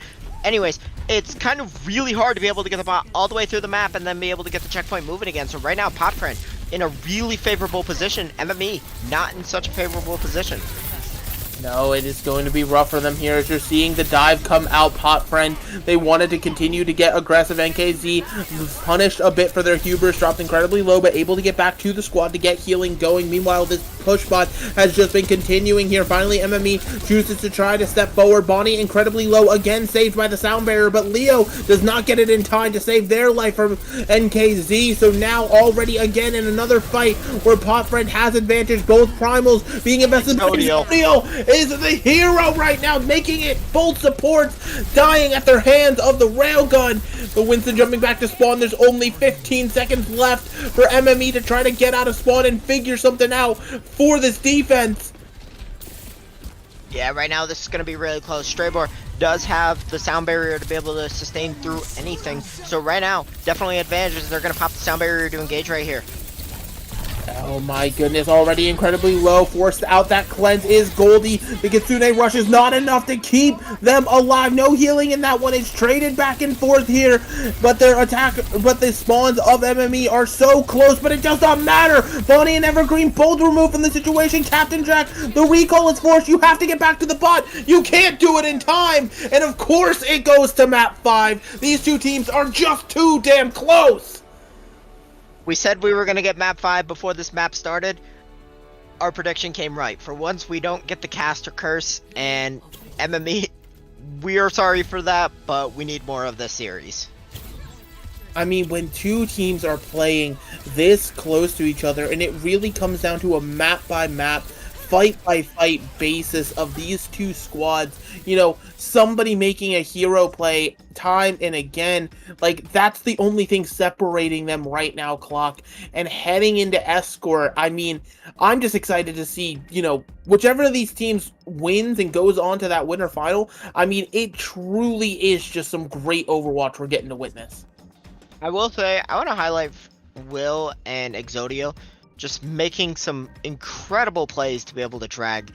anyways, it's kind of really hard to be able to get the bot all the way through the map and then be able to get the checkpoint moving again. So right now, PotFriend in a really favorable position. MME not in such a favorable position. No, it is going to be rough for them here as you're seeing the dive come out. PotFriend, they wanted to continue to get aggressive. NKZ punished a bit for their hubris, dropped incredibly low, but able to get back to the squad to get healing going. Meanwhile, this push bot has just been continuing here. Finally, MME chooses to try to step forward. Bonnie incredibly low, again saved by the sound barrier, but Leo does not get it in time to save their life from NKZ. So now already again in another fight where PotFriend has advantage, both primals being invested by Leo. is the hero right now, making it full supports, dying at their hands of the railgun. But Winston jumping back to spawn. There's only 15 seconds left for MME to try to get out of spawn and figure something out for this defense. Yeah, right now this is going to be really close. Straybor does have the sound barrier to be able to sustain through anything. So right now, definitely advantages. They're going to pop the sound barrier to engage right here. Oh my goodness, already incredibly low. Forced out that cleanse is Goldie. The Kitsune rush is not enough to keep them alive. No healing in that one. It's traded back and forth here. But their attack, but the spawns of MME are so close, but it does not matter. Bonnie and Evergreen both removed from the situation. Captain Jack, the recall is forced. You have to get back to the bot. You can't do it in time. And of course it goes to map 5. These two teams are just too damn close. We said we were going to get map 5 before this map started. Our prediction came right. For once, we don't get the caster curse, and MME, we are sorry for that, but we need more of this series. I mean, when two teams are playing this close to each other, and it really comes down to a map-by-map, fight-by-fight basis of these two squads, you know, somebody making a hero play time and again, like, that's the only thing separating them right now, Clock. And heading into Escort, I mean, I'm just excited to see, you know, whichever of these teams wins and goes on to that winter final. I mean, it truly is just some great Overwatch we're getting to witness. I will say, I want to highlight Will and Exodio just making some incredible plays to be able to drag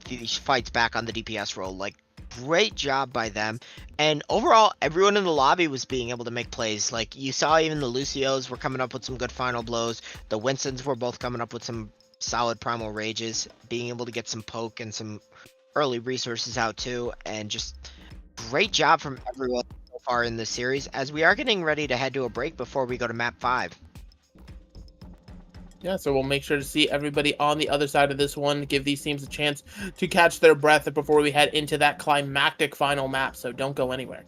these fights back on the DPS role. Like, great job by them. And overall, everyone in the lobby was being able to make plays. Like, you saw even the Lucios were coming up with some good final blows. The Winstons were both coming up with some solid primal rages, being able to get some poke and some early resources out too. And just great job from everyone so far in this series, as we are getting ready to head to a break before we go to map 5. Yeah, so we'll make sure to see everybody on the other side of this one, give these teams a chance to catch their breath before we head into that climactic final map, so don't go anywhere.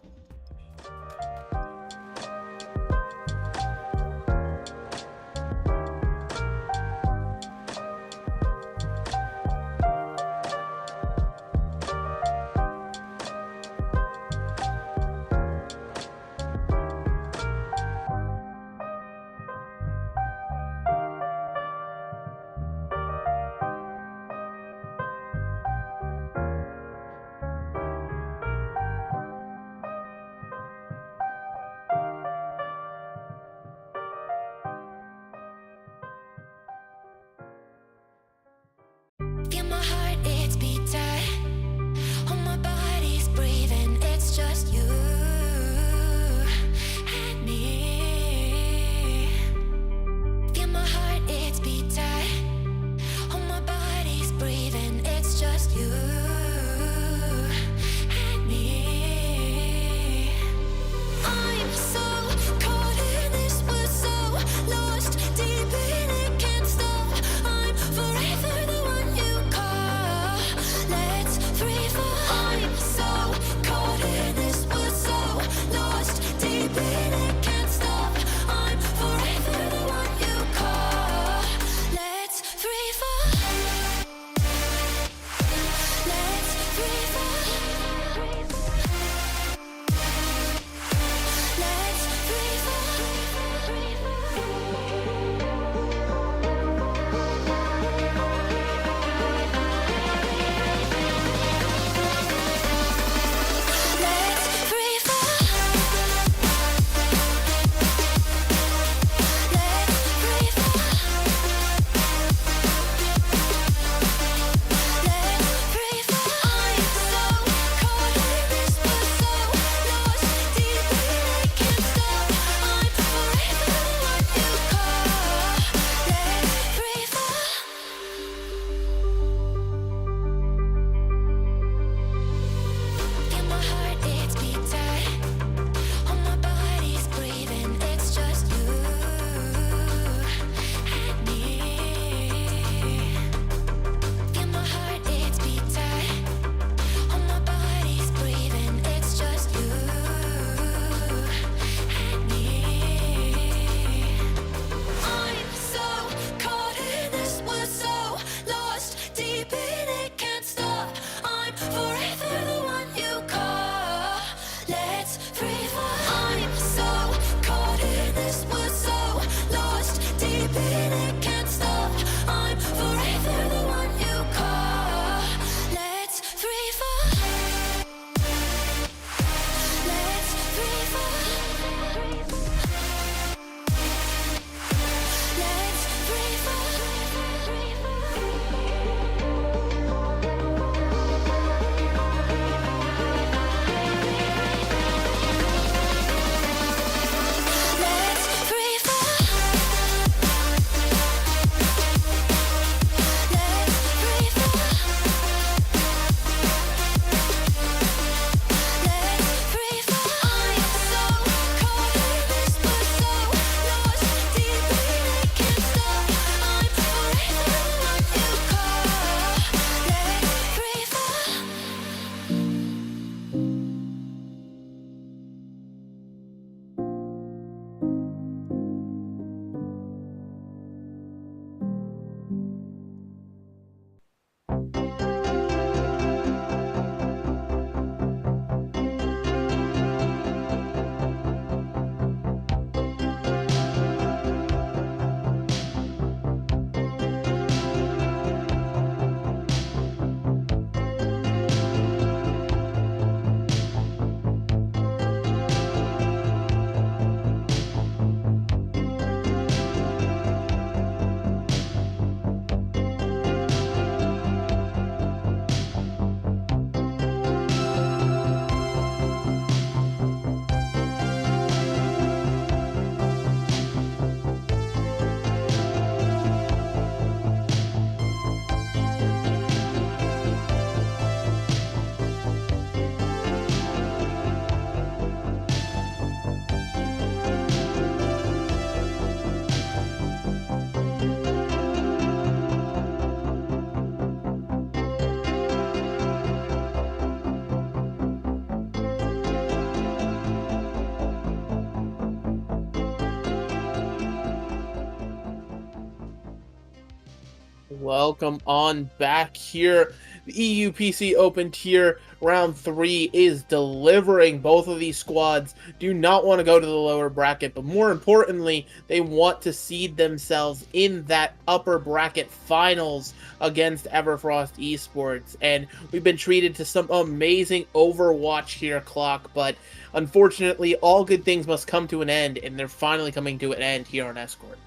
Welcome on back here. The EU PC Open Tier Round 3 is delivering. Both of these squads do not want to go to the lower bracket, but more importantly, they want to seed themselves in that upper bracket finals against Everfrost Esports. And we've been treated to some amazing Overwatch here, Clock, but unfortunately, all good things must come to an end, and they're finally coming to an end here on Escort.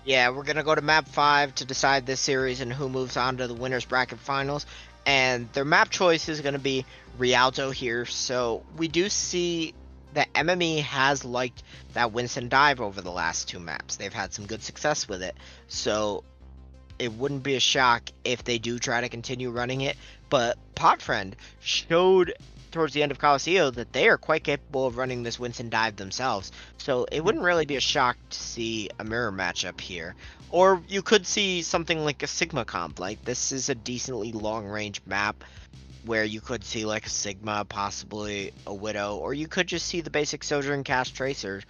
Yeah, we're going to go to map 5 to decide this series and who moves on to the winners bracket finals. And their map choice is going to be Rialto here. So we do see that MME has liked that Winston dive over the last 2 maps. They've had some good success with it. So it wouldn't be a shock if they do try to continue running it. But PotFriend showed towards the end of Coliseum that they are quite capable of running this Winston dive themselves. So it wouldn't really be a shock to see a mirror matchup here. Or you could see something like a Sigma comp. Like, this is a decently long range map where you could see like a Sigma, possibly a Widow, or you could just see the basic Sojourn Cast Tracer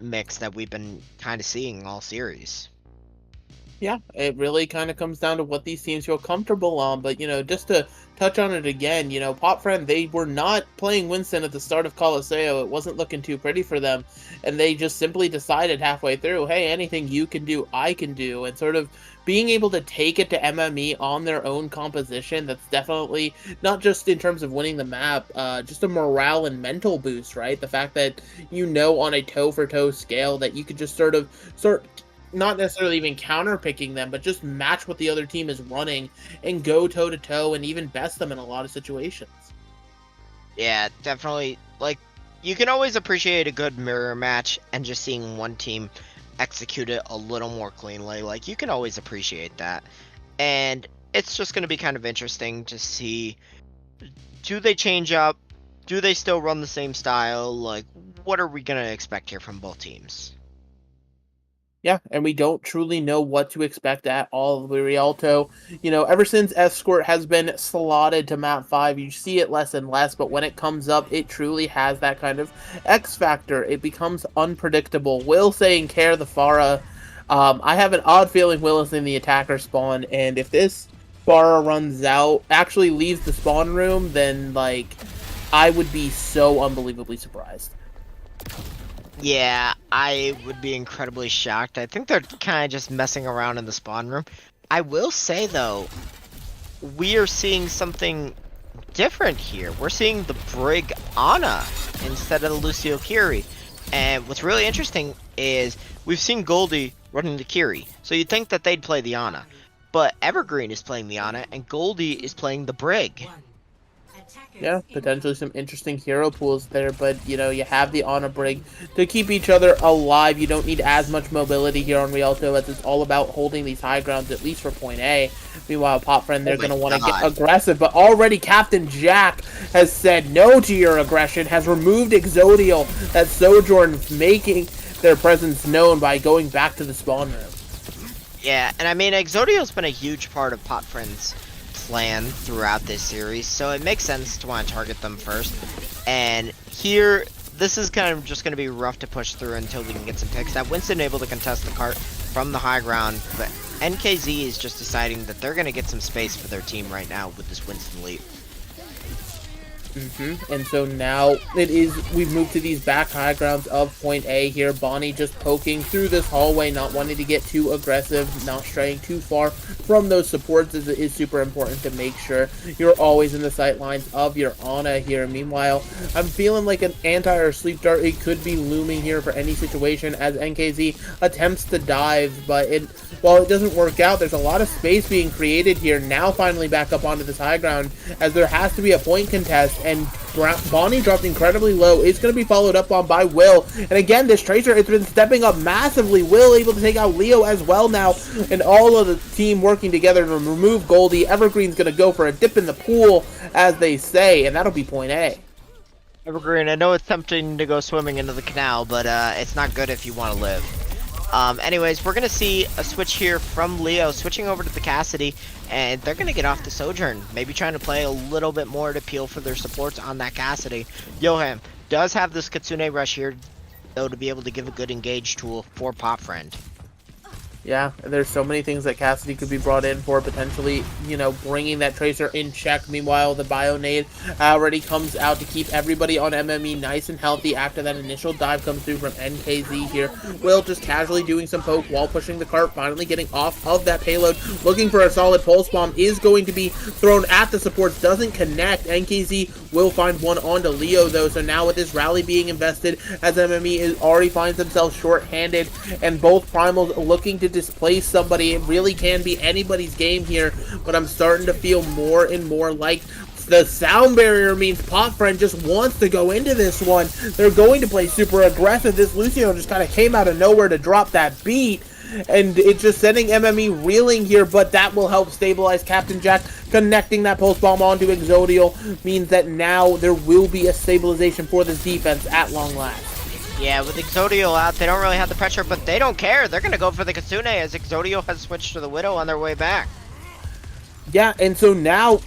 mix that we've been kind of seeing all series. Yeah, it really kind of comes down to what these teams feel comfortable on. But, just to touch on it again, PotFriend, they were not playing Winston at the start of Coliseum. It wasn't looking too pretty for them. And they just simply decided halfway through, hey, anything you can do, I can do. And sort of being able to take it to MME on their own composition, that's definitely not just in terms of winning the map, just a morale and mental boost, right? The fact that on a toe-for-toe scale that you could just start not necessarily even counter-picking them, but just match what the other team is running and go toe-to-toe and even best them in a lot of situations. Yeah, definitely. Like, you can always appreciate a good mirror match and just seeing one team execute it a little more cleanly. Like, you can always appreciate that. And it's just going to be kind of interesting to see, do they change up? Do they still run the same style? Like, what are we going to expect here from both teams? Yeah, and we don't truly know what to expect at all of Rialto. Ever since Escort has been slotted to map 5, you see it less and less, but when it comes up, it truly has that kind of X factor. It becomes unpredictable. Will saying care the Pharah. I have an odd feeling Will is in the attacker spawn, and if this Pharah runs out, actually leaves the spawn room, then, I would be so unbelievably surprised. Yeah, I would be incredibly shocked. I think they're kind of just messing around in the spawn room. I will say, though, we are seeing something different here. We're seeing the Brig Ana instead of the Lucio Kiri. And what's really interesting is we've seen Goldie running the Kiri. So you'd think that they'd play the Ana. But Evergreen is playing the Ana, and Goldie is playing the Brig. Yeah, potentially some interesting hero pools there, but, you have the Ana Brig to keep each other alive. You don't need as much mobility here on Rialto, as it's all about holding these high grounds, at least for point A. Meanwhile, PotFriend, they're going to want to get aggressive, but already Captain Jack has said no to your aggression, has removed Exodial, that Sojourn making their presence known by going back to the spawn room. Yeah, and I mean, Exodial's been a huge part of PotFriend's plan throughout this series, so it makes sense to want to target them first. And here, this is kind of just going to be rough to push through until we can get some picks. That Winston able to contest the cart from the high ground, but NKZ is just deciding that they're going to get some space for their team right now with this Winston leap. And so now we've moved to these back high grounds of point A here. Bonnie just poking through this hallway, not wanting to get too aggressive, not straying too far from those supports, as it is super important to make sure you're always in the sight lines of your Ana here. Meanwhile, I'm feeling like an anti or sleep dart, it could be looming here for any situation as NKZ attempts to dive, but while it doesn't work out, there's a lot of space being created here. Now finally back up onto this high ground, as there has to be a point contest, and Bonnie dropped incredibly low. It's going to be followed up on by Will. And again, this Tracer has been stepping up massively. Will able to take out Leo as well now. And all of the team working together to remove Goldie. Evergreen's going to go for a dip in the pool, as they say. And that'll be point A. Evergreen, I know it's tempting to go swimming into the canal, but it's not good if you want to live. Anyways, we're going to see a switch here from Leo, switching over to the Cassidy, and they're going to get off the Sojourn, maybe trying to play a little bit more to appeal for their supports on that Cassidy. Johan does have this Kitsune Rush here, though, to be able to give a good engage tool for PotFriend. Yeah, there's so many things that Cassidy could be brought in for, potentially, you know, bringing that Tracer in check. Meanwhile, the Bionade already comes out to keep everybody on MME nice and healthy after that initial dive comes through from NKZ here. Will just casually doing some poke while pushing the cart, finally getting off of that payload, looking for a solid pulse bomb, is going to be thrown at the supports, doesn't connect. NKZ will find one onto Leo, though, so now with this rally being invested, as MME already finds themselves short-handed, and both Primals looking to displace somebody. It really can be anybody's game here, but I'm starting to feel more and more like the sound barrier means PotFriend just wants to go into this one. They're going to play super aggressive. This Lucio just kind of came out of nowhere to drop that beat, and it's just sending MME reeling here, but that will help stabilize Captain Jack. Connecting that pulse bomb onto Exodial means that now there will be a stabilization for this defense at long last. Yeah, with Exodial out, they don't really have the pressure, but they don't care. They're going to go for the Kitsune as Exodial has switched to the Widow on their way back. Yeah, and so now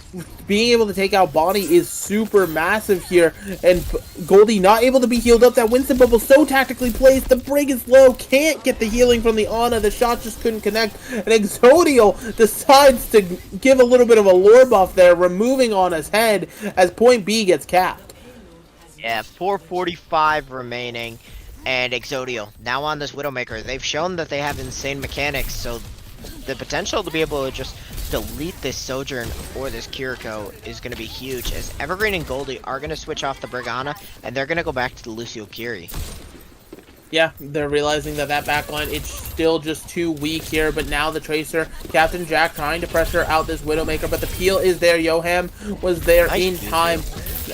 being able to take out Bonnie is super massive here, and Goldie not able to be healed up. That Winston bubble so tactically placed. The break is low, can't get the healing from the Ana. The shot just couldn't connect, and Exodial decides to give a little bit of a lore buff there, removing Ana's head as point B gets capped. Yeah, 4:45 remaining, and Exodial now on this Widowmaker. They've shown that they have insane mechanics, so the potential to be able to just delete this Sojourn or this Kiriko is going to be huge, as Evergreen and Goldie are going to switch off the Brigana, and they're going to go back to the Lucio Kiri. Yeah, they're realizing that backline, it's still just too weak here, but now the Tracer, Captain Jack trying to pressure out this Widowmaker, but the peel is there. Yoham was there in time.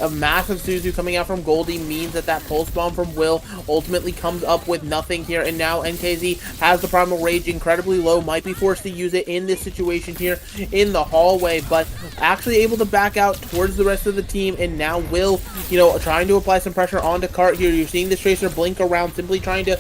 A massive Suzu coming out from Goldie means that that pulse bomb from Will ultimately comes up with nothing here, and now NKZ has the Primal Rage incredibly low, might be forced to use it in this situation here in the hallway, but actually able to back out towards the rest of the team, and now Will, you know, trying to apply some pressure onto Cart here. You're seeing this Tracer blink around, simply trying to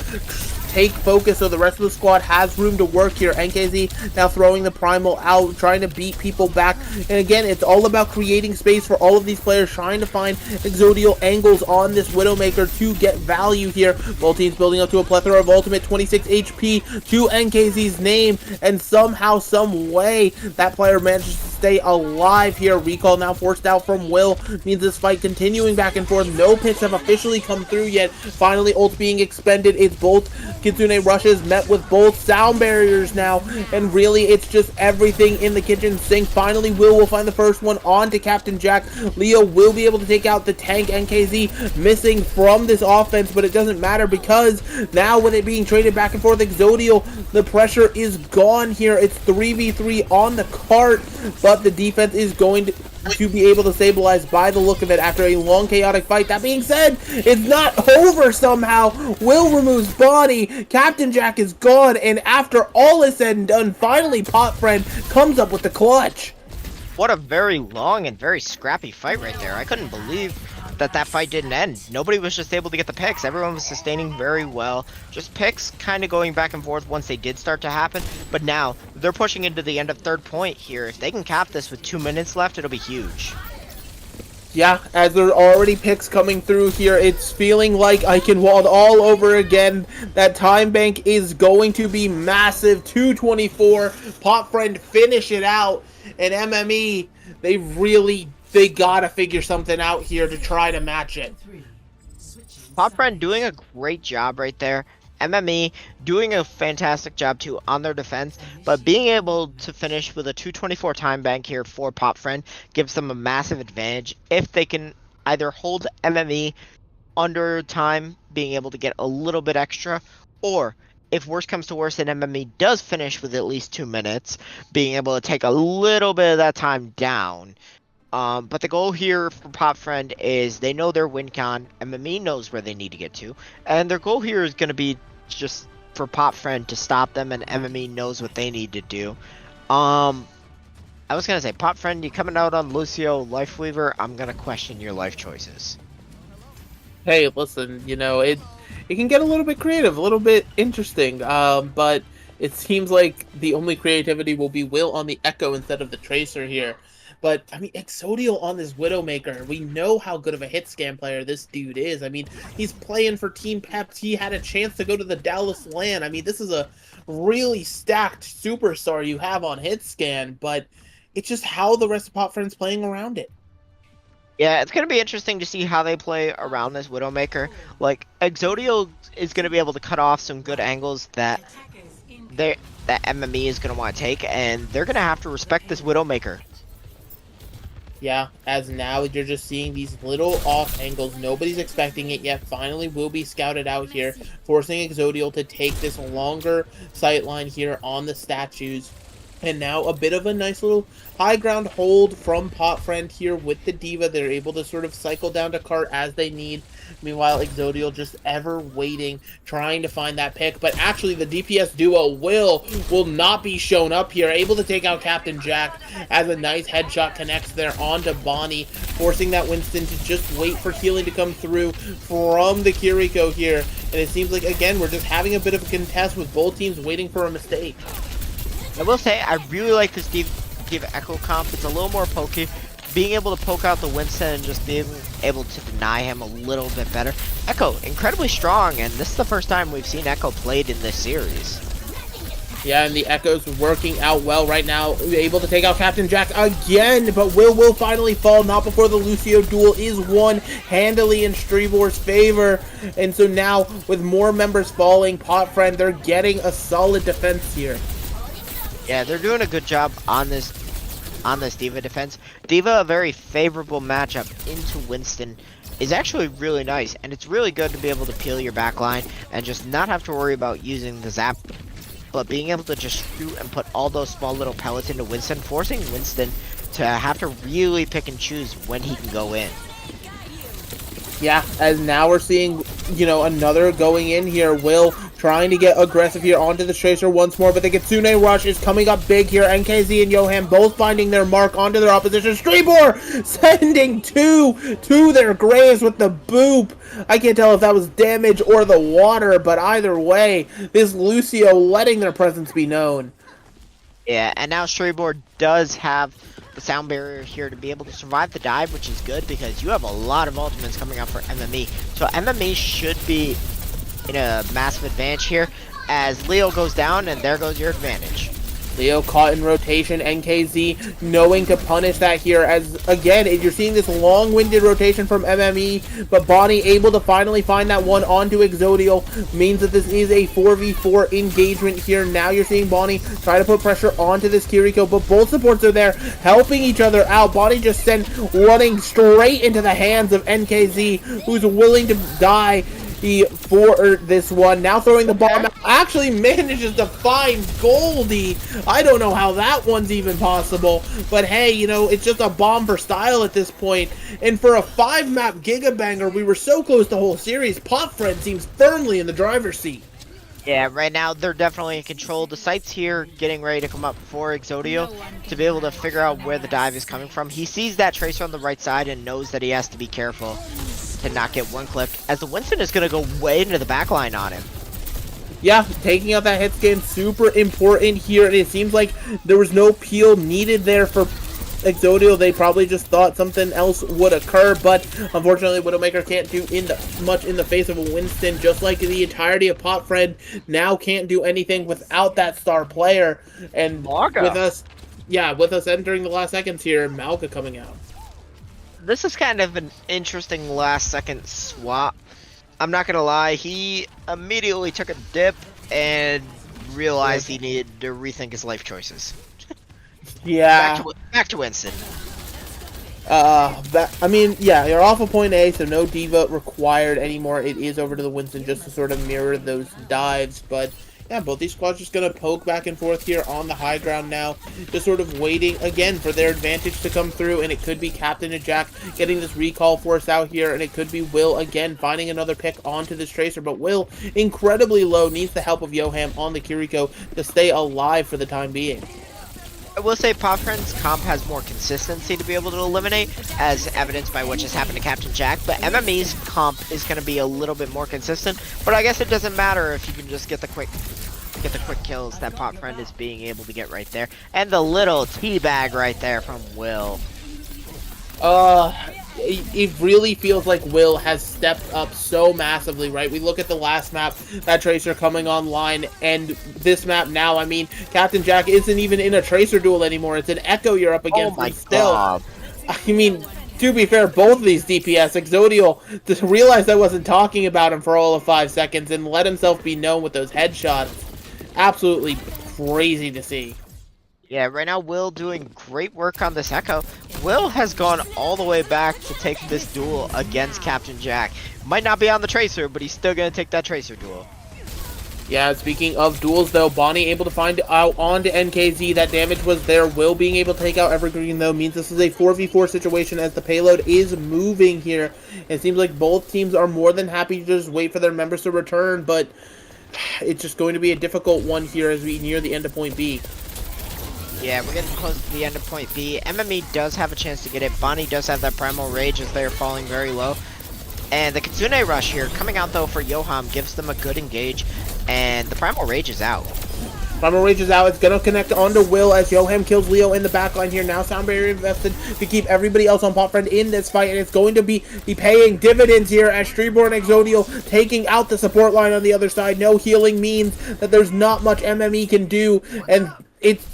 take focus so the rest of the squad has room to work here. NKZ now throwing the Primal out, trying to beat people back, and again, it's all about creating space for all of these players, trying to find Exodial angles on this Widowmaker to get value here. Both teams building up to a plethora of ultimate, 26 HP to NKZ's name, and somehow, some way, that player manages to stay alive here. Recall now forced out from Will means this fight continuing back and forth. No picks have officially come through yet. Finally, ults being expended. It's both Kitsune rushes met with both sound barriers now, and really it's just everything in the kitchen sink. Finally, will find the first one on to Captain Jack. Leo will be able to take out the tank. NKZ missing from this offense, but it doesn't matter because now with it being traded back and forth, Exodial, the pressure is gone here. It's 3v3 on the cart, but the defense is going to be able to stabilize by the look of it after a long chaotic fight. That being said, it's not over somehow. Will removes Bonnie, Captain Jack is gone, and after all is said and done, finally PotFriend comes up with the clutch. What a very long and very scrappy fight right there. I couldn't believe that fight didn't end. Nobody was just able to get the picks. Everyone was sustaining very well. Just picks kind of going back and forth once they did start to happen. But now, they're pushing into the end of third point here. If they can cap this with 2 minutes left, it'll be huge. Yeah, as there are already picks coming through here, it's feeling like Eichenwald all over again. That time bank is going to be massive. 224. PotFriend finish it out. And MME, they gotta figure something out here to try to match it. PotFriend doing a great job right there. MME doing a fantastic job too on their defense, but being able to finish with a 224 time bank here for PotFriend gives them a massive advantage if they can either hold MME under time, being able to get a little bit extra, or if worse comes to worse and MME does finish with at least 2 minutes, being able to take a little bit of that time down. But the goal here for PotFriend is they know their win con, MME knows where they need to get to, and their goal here is going to be just for PotFriend to stop them, and MME knows what they need to do. I was going to say, PotFriend, you coming out on Lucio Lifeweaver, I'm going to question your life choices. Hey, listen, you know, it can get a little bit creative, a little bit interesting, but it seems like the only creativity will be Will on the Echo instead of the Tracer here. But, I mean, Exodial on this Widowmaker, we know how good of a hit scan player this dude is. I mean, he's playing for Team Peps. He had a chance to go to the Dallas LAN. I mean, this is a really stacked superstar you have on hit scan, but it's just how the rest of PotFriend's playing around it. Yeah, it's going to be interesting to see how they play around this Widowmaker. Like, Exodial is going to be able to cut off some good angles that MME is going to want to take, and they're going to have to respect this Widowmaker. Yeah, as now you're just seeing these little off angles. Nobody's expecting it yet. Finally will be scouted out here, forcing Exodial to take this longer sight line here on the statues. And now a bit of a nice little high ground hold from PotFriend here with the D.Va. They're able to sort of cycle down to cart as they need. Meanwhile, Exodial just ever waiting, trying to find that pick. But actually, the DPS duo will not be shown up here. Able to take out Captain Jack as a nice headshot connects there onto Bonnie, forcing that Winston to just wait for healing to come through from the Kiriko here. And it seems like, again, we're just having a bit of a contest with both teams waiting for a mistake. I will say, I really like this D.Va Echo comp. It's a little more pokey. Being able to poke out the Winston and just being able to deny him a little bit better. Echo, incredibly strong, and this is the first time we've seen Echo played in this series. Yeah, and the Echo's working out well right now. Able to take out Captain Jack again, but will finally fall. Not before the Lucio duel is won handily in Strebor's favor. And so now, with more members falling, PotFriend, they're getting a solid defense here. Yeah, they're doing a good job on this D.Va defense. D.Va, a very favorable matchup into Winston, is actually really nice, and it's really good to be able to peel your backline and just not have to worry about using the zap, but being able to just shoot and put all those small little pellets into Winston, forcing Winston to have to really pick and choose when he can go in. Yeah, as now we're seeing, another going in here. Will trying to get aggressive here onto the Tracer once more, but the Kitsune Rush is coming up big here. NKZ and Johan both finding their mark onto their opposition. Strebor sending two to their graves with the boop. I can't tell if that was damage or the water, but either way, this Lucio letting their presence be known. Yeah, and now Strebor does have the sound barrier here to be able to survive the dive, which is good because you have a lot of ultimates coming out for MME. So MME should be in a massive advantage here as Leo goes down, and there goes your advantage. Leo caught in rotation, NKZ knowing to punish that here as, again, you're seeing this long-winded rotation from MME, but Bonnie able to finally find that one onto Exodial, means that this is a 4v4 engagement here. Now you're seeing Bonnie try to put pressure onto this Kiriko, but both supports are there helping each other out. Bonnie just sent running straight into the hands of NKZ, who's willing to die for this one. Now throwing the bomb out. Actually manages to find Goldie. I don't know how that one's even possible, but hey, it's just a bomb for style at this point. And for a 5-map gigabanger, we were so close the whole series. PotFriend seems firmly in the driver's seat. Yeah, right now they're definitely in control. The site's here getting ready to come up for Exodio to be able to figure out where the dive is coming from. He sees that Tracer on the right side and knows that he has to be careful to not get one clipped, as the Winston is going to go way into the backline on him. Yeah, taking out that hit scan, super important here, and it seems like there was no peel needed there for Exodial. They probably just thought something else would occur, but unfortunately Widowmaker can't do much in the face of a Winston, just like the entirety of PotFriend now can't do anything without that star player. And with us entering the last seconds here, Malga coming out. This is kind of an interesting last second swap. I'm not gonna lie, he immediately took a dip and realized he needed to rethink his life choices. Yeah. Back to Winston. You're off of point A, so no D.Va required anymore. It is over to the Winston just to sort of mirror those dives, but yeah, both these squads just going to poke back and forth here on the high ground now, just sort of waiting, again, for their advantage to come through, and it could be Captain and Jack getting this recall force out here, and it could be Will, again, finding another pick onto this Tracer, but Will, incredibly low, needs the help of Johan on the Kiriko to stay alive for the time being. I will say PotFriend's comp has more consistency to be able to eliminate, as evidenced by what just happened to Captain Jack, but MME's comp is going to be a little bit more consistent, but I guess it doesn't matter if you can just get the quick to get the quick kills that PotFriend is being able to get right there. And the little teabag right there from Will. It really feels like Will has stepped up so massively, right? We look at the last map, that Tracer coming online, and this map now, I mean, Captain Jack isn't even in a Tracer duel anymore. It's an Echo you're up against. Oh my still. god. I mean, to be fair, both of these DPS, Exodial, just realized I wasn't talking about him for all of 5 seconds and let himself be known with those headshots. Absolutely crazy to see. Yeah, right now Will doing great work on this Echo. Will has gone all the way back to take this duel against Captain Jack. Might not be on the Tracer, but he's still going to take that Tracer duel. Yeah, speaking of duels, though, Bonnie able to find out onto NKZ. That damage was there. Will being able to take out Evergreen, though, means this is a 4v4 situation as the payload is moving here. It seems like both teams are more than happy to just wait for their members to return, but it's just going to be a difficult one here as we near the end of point B. Yeah, we're getting close to the end of point B. MME does have a chance to get it. Bonnie does have that Primal Rage as they're falling very low. And the Kitsune Rush here, coming out though for Yoham, gives them a good engage. And the Primal Rage is out. Primal Rage is out. It's going to connect onto Will as Yoham kills Leo in the backline here. Now Sound Barrier invested to keep everybody else on PotFriend in this fight. And it's going to be paying dividends here as Streetborn Exodial taking out the support line on the other side. No healing means that there's not much MME can do. And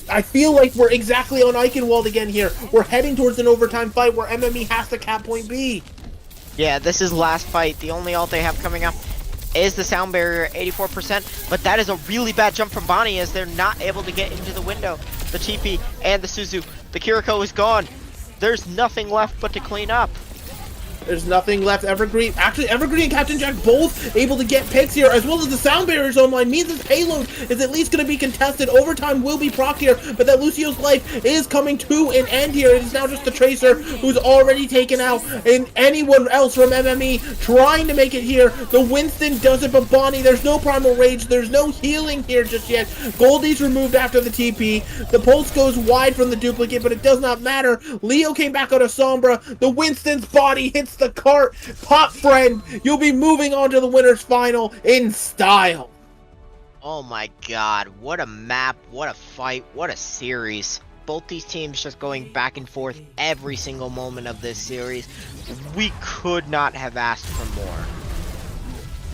I feel like we're exactly on Eichenwald again here. We're heading towards an overtime fight where MME has to cap point B. Yeah, this is last fight. The only ult they have coming up is the Sound Barrier, 84%. But that is a really bad jump from Bonnie as they're not able to get into the window. The TP and the Suzu. The Kiriko is gone. There's nothing left but to clean up. There's nothing left. Evergreen and Captain Jack both able to get picks here, as well as the Sound Barriers online. Means this payload is at least going to be contested. Overtime will be procced here, but that Lucio's life is coming to an end here. It is now just the Tracer who's already taken out, and anyone else from MME trying to make it here. The Winston does it, but Bonnie, there's no Primal Rage. There's no healing here just yet. Goldie's removed after the TP. The Pulse goes wide from the duplicate, but it does not matter. Leo came back out of Sombra. The Winston's body hits the cart. PotFriend, you'll be moving on to the winners final in style. Oh my god, what a map, what a fight, what a series. Both these teams just going back and forth every single moment of this series. We could not have asked for more.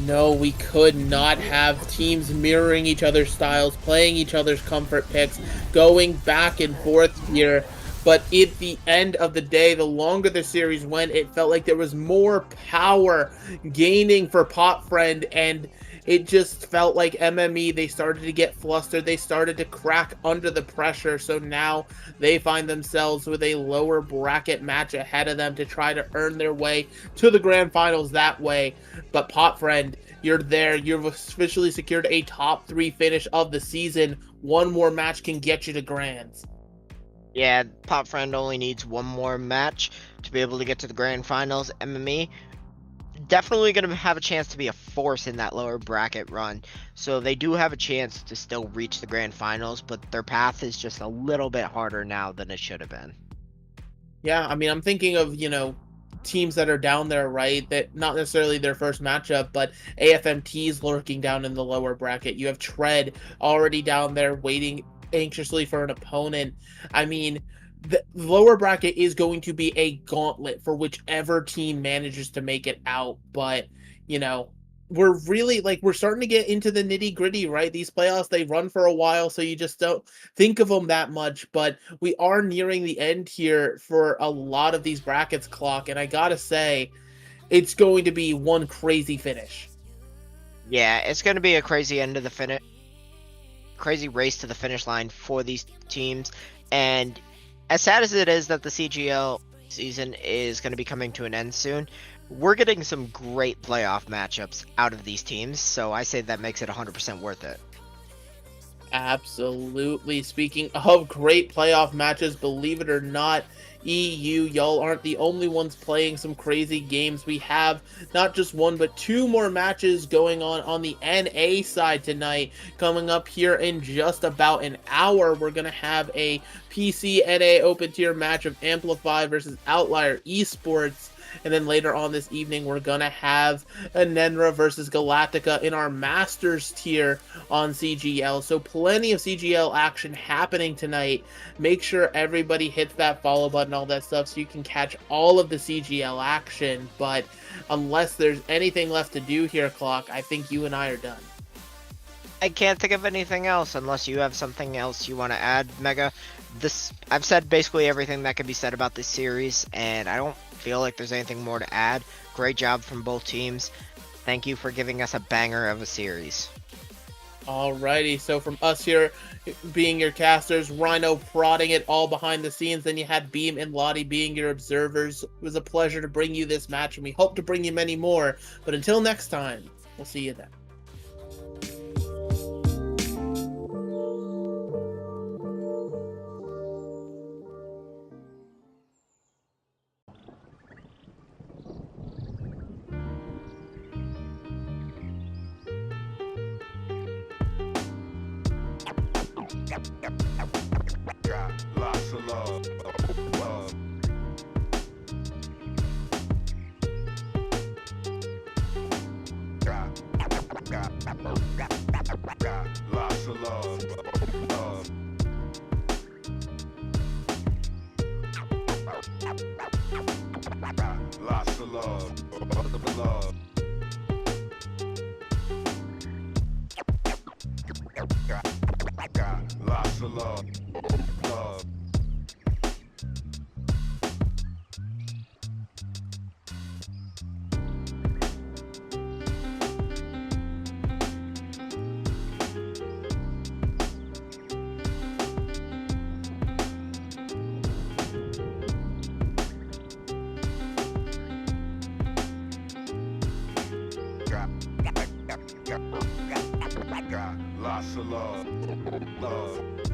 No, we could not have teams mirroring each other's styles, playing each other's comfort picks, going back and forth here. But at the end of the day, the longer the series went, it felt like there was more power gaining for PotFriend, and it just felt like MME, they started to get flustered. They started to crack under the pressure, so now they find themselves with a lower bracket match ahead of them to try to earn their way to the grand finals that way. But PotFriend, you're there. You've officially secured a top 3 finish of the season. One more match can get you to grands. Yeah, PotFriend only needs one more match to be able to get to the grand finals. MME definitely going to have a chance to be a force in that lower bracket run. So they do have a chance to still reach the grand finals, but their path is just a little bit harder now than it should have been. Yeah, I mean, I'm thinking of, teams that are down there, right? That not necessarily their first matchup, but AFMT's lurking down in the lower bracket. You have Tread already down there waiting anxiously for an opponent. I mean, the lower bracket is going to be a gauntlet for whichever team manages to make it out, but we're really we're starting to get into the nitty gritty, right? These playoffs, they run for a while, so you just don't think of them that much, but we are nearing the end here for a lot of these brackets, Clock, and I gotta say, it's going to be one crazy finish. Yeah, it's going to be a crazy end of the finish. Crazy race to the finish line for these teams, and as sad as it is that the CGL season is going to be coming to an end soon, we're getting some great playoff matchups out of these teams, so I say that makes it 100% worth it. Absolutely. Speaking of great playoff matches, believe it or not, EU, y'all aren't the only ones playing some crazy games. We have not just one, but 2 more matches going on the NA side tonight. Coming up here in just about an hour, we're going to have a PC NA open tier match of Amplify versus Outlier Esports. And then later on this evening, we're going to have Nenra versus Galactica in our Masters tier on CGL. So plenty of CGL action happening tonight. Make sure everybody hits that follow button, all that stuff, so you can catch all of the CGL action. But unless there's anything left to do here, Clock, I think you and I are done. I can't think of anything else unless you have something else you want to add, Mega. I've said basically everything that can be said about this series, and I don't feel like there's anything more to add. Great job from both teams. Thank you for giving us a banger of a series. Alrighty, so from us here being your casters, Rhino prodding it all behind the scenes, then you had Beam and Lottie being your observers. It was a pleasure to bring you this match, and we hope to bring you many more. But until next time, we'll see you then. Got lots of love. Got lots of love. Got lots of love. Got lots of love. Got lots of love.